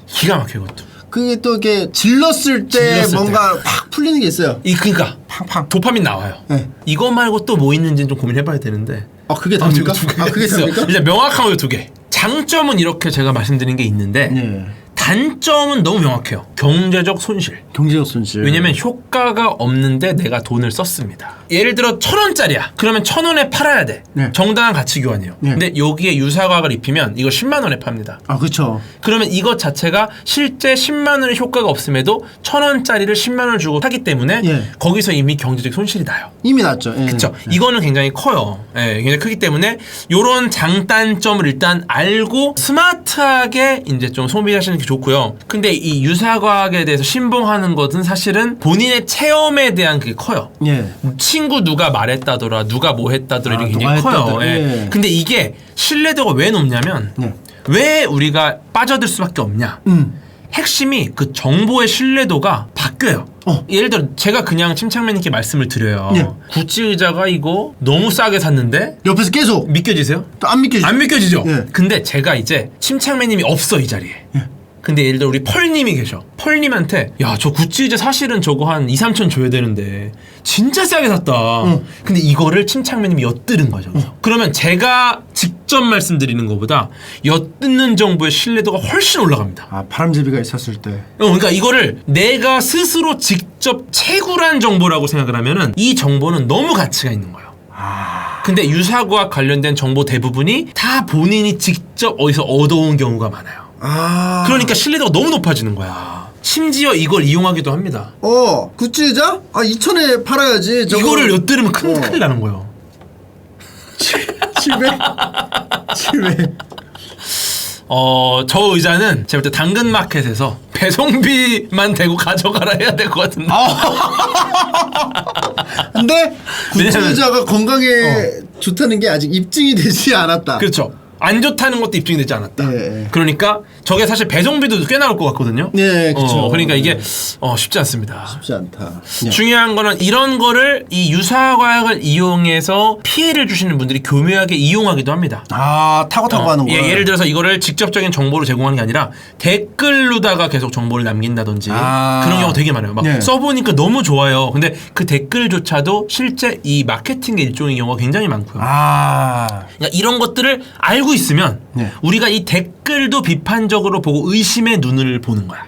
기가 막혀요, 이것도. 그게 또 이렇게 질렀을 때 뭔가 팍 풀리는 게 있어요. 그러니까 팡팡. 도파민 나와요. 네. 이거 말고 또 뭐 있는지는 좀 고민해봐야 되는데. 그게 답니까? 그게 있어요. 답니까? 일단 명확한 거 두 개. 장점은 이렇게 제가 말씀드린 게 있는데 예. 단점은 너무 명확해요. 경제적 손실. 경제적 손실. 왜냐면 효과가 없는데 내가 돈을 썼습니다. 예를 들어 1,000원짜리야. 그러면 1,000원에 팔아야 돼. 네. 정당한 가치 교환이에요. 네. 근데 여기에 유사과학을 입히면 이거 10만 원에 팝니다. 그렇죠. 그러면 이것 자체가 실제 10만 원의 효과가 없음에도 1,000원짜리를 10만 원을 주고 사기 때문에 예. 거기서 이미 경제적 손실이 나요. 이미 났죠. 예. 그렇죠. 이거는 굉장히 커요. 예, 굉장히 크기 때문에 이런 장단점을 일단 알고 스마트하게 이제 좀 소비하시는 게 좋고요. 근데 이 유사과학에 대해서 신봉하는 것은 사실은 본인의 체험에 대한 그게 커요. 예. 친구 누가 말했다더라, 누가 뭐 했다더라 이게 굉장히 누가 커요. 했다더라. 예. 예. 근데 이게 신뢰도가 왜 높냐면 네. 왜 우리가 빠져들 수밖에 없냐? 핵심이 그 정보의 신뢰도가 바뀌어요. 예를 들어 제가 그냥 침착맨님께 말씀을 드려요. 예. 구찌 의자가 이거 너무 싸게 샀는데 옆에서 계속 믿겨지세요? 또 안 믿겨지죠. 안 믿겨지죠? 예. 근데 제가 이제 침착맨님이 없어 이 자리에. 근데 예를 들어 우리 펄님이 계셔. 펄님한테 야, 저 구찌 의자 사실은 저거 한 2-3천 줘야 되는데 진짜 싸게 샀다. 근데 이거를 침착맨님이 엿들은 거죠. 그러면 제가 직접 말씀드리는 것보다 엿듣는 정보의 신뢰도가 훨씬 올라갑니다. 바람제비가 있었을 때. 그러니까 이거를 내가 스스로 직접 채굴한 정보라고 생각을 하면은 이 정보는 너무 가치가 있는 거예요. 근데 유사과학 관련된 정보 대부분이 다 본인이 직접 어디서 얻어온 경우가 많아요. 그러니까 신뢰도가 너무 높아지는 거야. 심지어 이걸 이용하기도 합니다. 구찌 의자? 2,000에 팔아야지. 이거를 엿들으면 큰일 나는 거예요. 700? 저 의자는 제가 볼 때 당근마켓에서 배송비만 대고 가져가라 해야 될 것 같은데. 근데 구찌 의자가 건강에 좋다는 게 아직 입증이 되지 않았다. 그렇죠. 안 좋다는 것도 입증이 되지 않았다. 예. 그러니까 저게 사실 배송비도 꽤 나올 것 같거든요. 네, 그렇죠. 그러니까 이게 쉽지 않습니다. 쉽지 않다. 중요한 거는 이런 거를 이 유사과학을 이용해서 피해를 주시는 분들이 교묘하게 이용하기도 합니다. 타고 하는 거야. 예를 들어서 이거를 직접적인 정보로 제공하는 게 아니라 댓글로다가 계속 정보를 남긴다든지 그런 경우가 되게 많아요. 막 써보니까 너무 좋아요. 근데 그 댓글조차도 실제 이 마케팅의 일종의 경우가 굉장히 많고요. 아. 그러니까 이런 것들을 알고 있으면 우리가 이 댓글도 비판적으로 보고 의심의 눈을 보는 거야.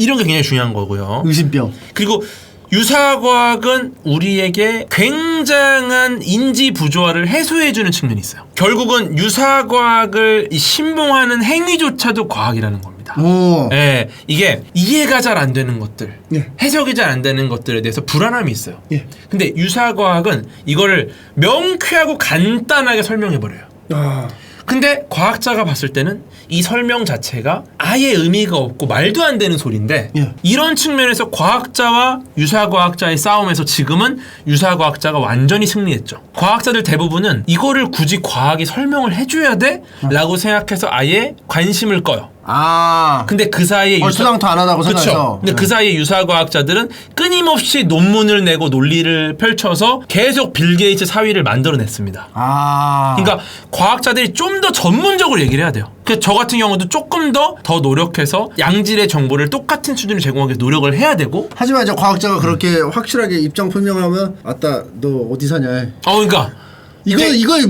이런 게 굉장히 중요한 거고요. 의심병. 그리고 유사과학은 우리에게 굉장한 인지 부조화를 해소해주는 측면이 있어요. 결국은 유사과학을 신봉하는 행위조차도 과학이라는 겁니다. 오. 예, 이게 이해가 잘 안 되는 것들, 해석이 잘 안 되는 것들에 대해서 불안함이 있어요. 근데 유사과학은 이거를 명쾌하고 간단하게 설명해버려요. 근데 과학자가 봤을 때는 이 설명 자체가 아예 의미가 없고 말도 안 되는 소리인데 이런 측면에서 과학자와 유사과학자의 싸움에서 지금은 유사과학자가 완전히 승리했죠. 과학자들 대부분은 이거를 굳이 과학이 설명을 해줘야 돼? 라고 생각해서 아예 관심을 꺼요. 근데 그 사이에 얼토당토 안 하다고 그쵸. 생각해서. 근데 그 사이에 유사과학자들은 끊임없이 논문을 내고 논리를 펼쳐서 계속 빌 게이츠 사위를 만들어냈습니다. 그러니까 과학자들이 좀 더 전문적으로 얘기를 해야 돼요. 그래서 저 같은 경우도 조금 더 노력해서 양질의 정보를 똑같은 수준으로 제공하기 위해서 노력을 해야 되고. 하지만 이제 과학자가 그렇게 확실하게 입장 표명하면 아따 너 어디 사냐. 그러니까 이거의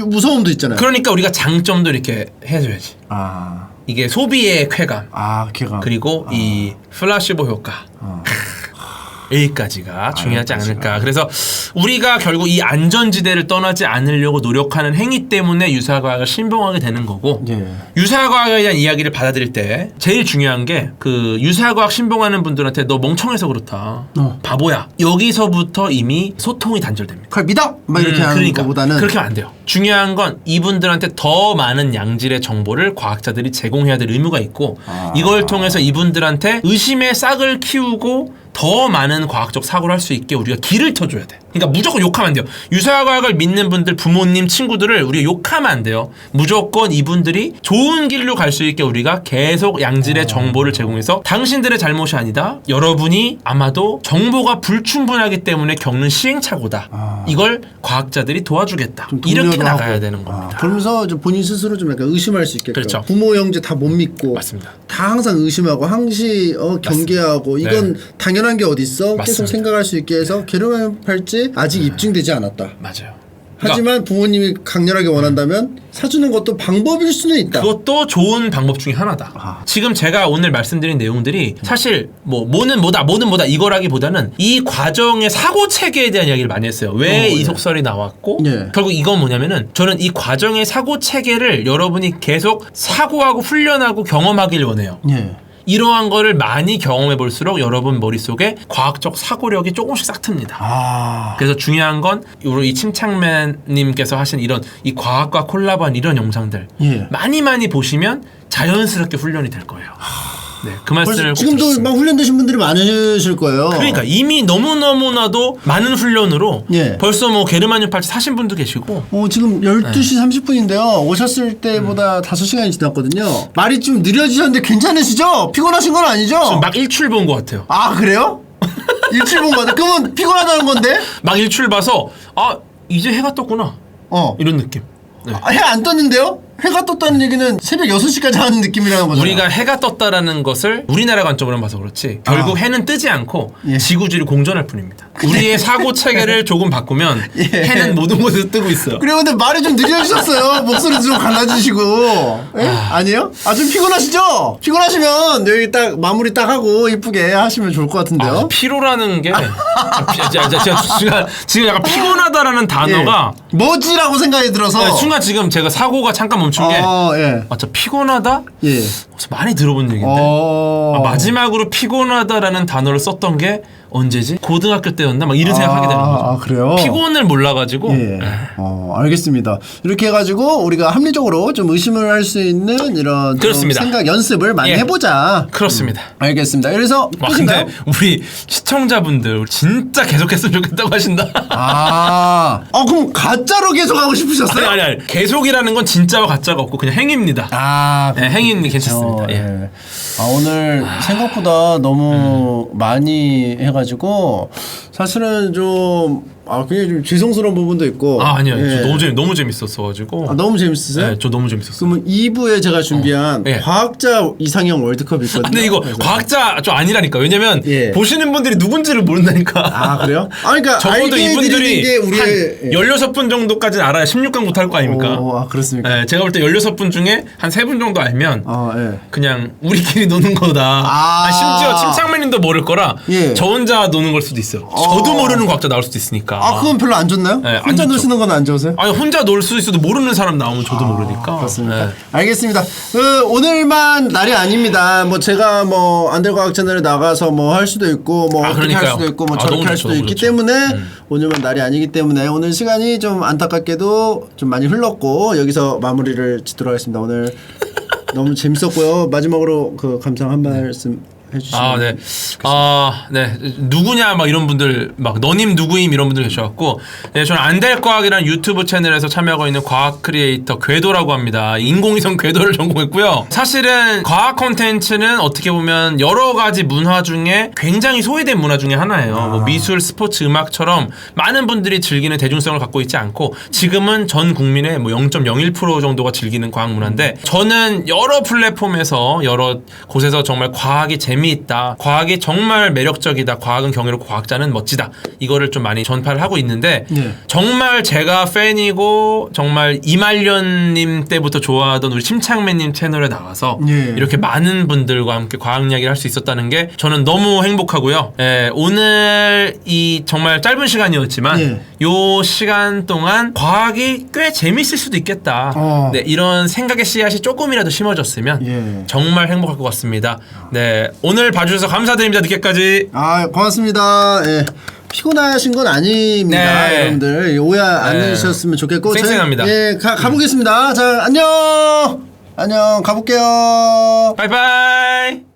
무서움도 있잖아요. 그러니까 우리가 장점도 이렇게 해줘야지. 이게 소비의 쾌감. 쾌감. 그리고 이 플라시보 효과. 여기까지가 중요하지 않을까. 그래서 우리가 결국 이 안전지대를 떠나지 않으려고 노력하는 행위 때문에 유사과학을 신봉하게 되는 거고, 유사과학에 대한 이야기를 받아들일 때 제일 중요한 게 그 유사과학 신봉하는 분들한테 너 멍청해서 그렇다, 바보야, 여기서부터 이미 소통이 단절됩니다. 그걸 믿어? 막 이렇게 하는 것보다는 그렇게 하면 안 돼요. 중요한 건 이분들한테 더 많은 양질의 정보를 과학자들이 제공해야 될 의무가 있고, 이걸 통해서 이분들한테 의심의 싹을 키우고 더 많은 과학적 사고를 할 수 있게 우리가 길을 터줘야 돼. 그러니까 무조건 욕하면 안 돼요. 유사과학을 믿는 분들, 부모님, 친구들을 우리가 욕하면 안 돼요. 무조건 이분들이 좋은 길로 갈 수 있게 우리가 계속 양질의 정보를 제공해서 당신들의 잘못이 아니다, 여러분이 아마도 정보가 불충분하기 때문에 겪는 시행착오다, 이걸 과학자들이 도와주겠다, 이렇게 나가야 되는 겁니다. 그러면서 본인 스스로 좀 약간 의심할 수 있게끔. 그렇죠. 부모 형제 다 못 믿고. 맞습니다. 다 항상 의심하고 항시 경계하고 이건 당연한 게 어딨어? 계속 생각할 수 있게 해서 게으름 팔찌 아직 입증되지 않았다. 맞아요. 하지만 부모님이 강렬하게 원한다면 사주는 것도 방법일 수는 있다. 그것도 좋은 방법 중에 하나다. 지금 제가 오늘 말씀드린 내용들이 사실 뭐는 뭐다 이거라기보다는 이 과정의 사고 체계에 대한 이야기를 많이 했어요. 왜 이 속설이 나왔고, 결국 이건 뭐냐면은 저는 이 과정의 사고 체계를 여러분이 계속 사고하고 훈련하고 경험하길 원해요. 이러한 거를 많이 경험해 볼수록 여러분 머릿속에 과학적 사고력이 조금씩 싹 틉니다. 그래서 중요한 건 이 침착맨님께서 하신 이런 이 과학과 콜라보한 이런 영상들 많이 보시면 자연스럽게 훈련이 될 거예요. 그 말씀을 지금도 막 훈련되신 분들이 많으실 거예요. 그러니까 이미 너무너무나도 많은 훈련으로 벌써 뭐 게르마늄 팔찌 사신 분도 계시고. 지금 12시 30분인데요. 오셨을 때보다 5시간이 지났거든요. 말이 좀 느려지셨는데 괜찮으시죠? 피곤하신 건 아니죠? 지금 막 일출 본 것 같아요. 그래요? 일출 본 것 같아요? 그러면 피곤하다는 건데? 막 일출 봐서 이제 해가 떴구나, 이런 느낌. 해 안 떴는데요? 해가 떴다는 얘기는 새벽 6시까지 하는 느낌이라는 거죠. 우리가 해가 떴다라는 것을 우리나라 관점으로 봐서 그렇지 결국 해는 뜨지 않고 지구질이 공전할 뿐입니다. 우리의 사고 체계를 조금 바꾸면 해는 모든 곳에서 뜨고 있어요. 그래요. 근데 말이 좀 느려지셨어요. 목소리도 좀 갈라지시고. 아니에요? 좀 피곤하시죠? 피곤하시면 여기 딱 마무리 딱 하고 이쁘게 하시면 좋을 것 같은데요. 피로라는 게 제가 지금 약간 피곤하다라는 단어가 뭐지라고 생각이 들어서 순간 지금 제가 사고가 잠깐 멈춘 게 진짜 피곤하다? 많이 들어본 얘기인데 마지막으로 피곤하다라는 단어를 썼던 게 언제지? 고등학교 때였나? 막 이런 생각하게 되는 거죠. 그래요? 피곤을 몰라가지고. 알겠습니다. 이렇게 해가지고 우리가 합리적으로 좀 의심을 할 수 있는 이런 생각 연습을 많이 해보자. 그렇습니다. 알겠습니다. 그래서 근데 우리 시청자분들 진짜 계속했으면 좋겠다고 하신다. 그럼 가짜로 계속 하고 싶으셨어요? 아니. 계속이라는 건 진짜와 가짜가 없고 그냥 행위입니다. 행위는 괜찮습니다. 오늘 생각보다 너무 많이 해가지고 사실은 좀 굉장히 좀 죄송스러운 부분도 있고. 아니요. 저 너무 재밌었어가지고. 너무 재밌으세요? 네, 저 너무 재밌었어요. 그러면 2부에 제가 준비한 과학자 이상형 월드컵이 있거든요. 근데 이거 과학자 좀 아니라니까. 왜냐면 보시는 분들이 누군지를 모른다니까. 그래요? 그러니까 적어도 이분들이 게 우리의 한 16분 정도까지는 알아야 16강부터 할 거 아닙니까? 그렇습니까? 제가 볼 때 16분 중에 한 3분 정도 알면 그냥 우리끼리 노는 거다. 심지어 침착맨님도 모를 거라 저 혼자 노는 걸 수도 있어요. 저도 모르는 과학자 나올 수도 있으니까. 그건 별로 안 좋나요? 혼자 노시는 건 안 좋으세요? 혼자 놀 수 있어도 모르는 사람 나오면 저도 모르니까. 그렇습니까? 알겠습니다. 오늘만 날이 아닙니다. 제가 안될과학 채널에 나가서 할 수도 있고 어떻게 할 수도 있고 저렇게 할 수도 있기 때문에 오늘만 날이 아니기 때문에 오늘 시간이 좀 안타깝게도 좀 많이 흘렀고 여기서 마무리를 짓도록 하겠습니다. 오늘 너무 재밌었고요. 마지막으로 감상 한 말씀 해주시면. 네. 네. 누구냐 막 이런 분들 막 너님 누구임 이런 분들 계셔갖고 네, 저는 안될과학이라는 유튜브 채널에서 참여하고 있는 과학 크리에이터 궤도라고 합니다. 인공위성 궤도를 전공했고요. 사실은 과학 콘텐츠는 어떻게 보면 여러 가지 문화 중에 굉장히 소외된 문화 중에 하나예요. 뭐 미술, 스포츠, 음악처럼 많은 분들이 즐기는 대중성을 갖고 있지 않고 지금은 전 국민의 뭐 0.01% 정도가 즐기는 과학 문화인데 저는 여러 플랫폼에서 여러 곳에서 정말 과학이 재미있다. 과학이 정말 매력적이다. 과학은 경이롭고 과학자는 멋지다. 이거를 좀 많이 전파를 하고 있는데 네. 정말 제가 팬이고 정말 이말년님 때부터 좋아하던 우리 심창맨님 채널에 나와서 네. 이렇게 많은 분들과 함께 과학 이야기를 할 수 있었다는 게 저는 너무 행복하고요. 오늘 이 정말 짧은 시간이었지만 네. 요 시간 동안 과학이 꽤 재밌을 수도 있겠다. 네, 이런 생각의 씨앗이 조금이라도 심어졌으면 예. 정말 행복할 것 같습니다. 네, 오늘 봐주셔서 감사드립니다. 늦게까지. 고맙습니다. 예. 피곤하신 건 아닙니다. 네. 여러분들 오해 안 네. 해주셨으면 좋겠고 쌩쌩합니다. 예, 가보겠습니다. 자, 안녕. 가볼게요. 바이바이.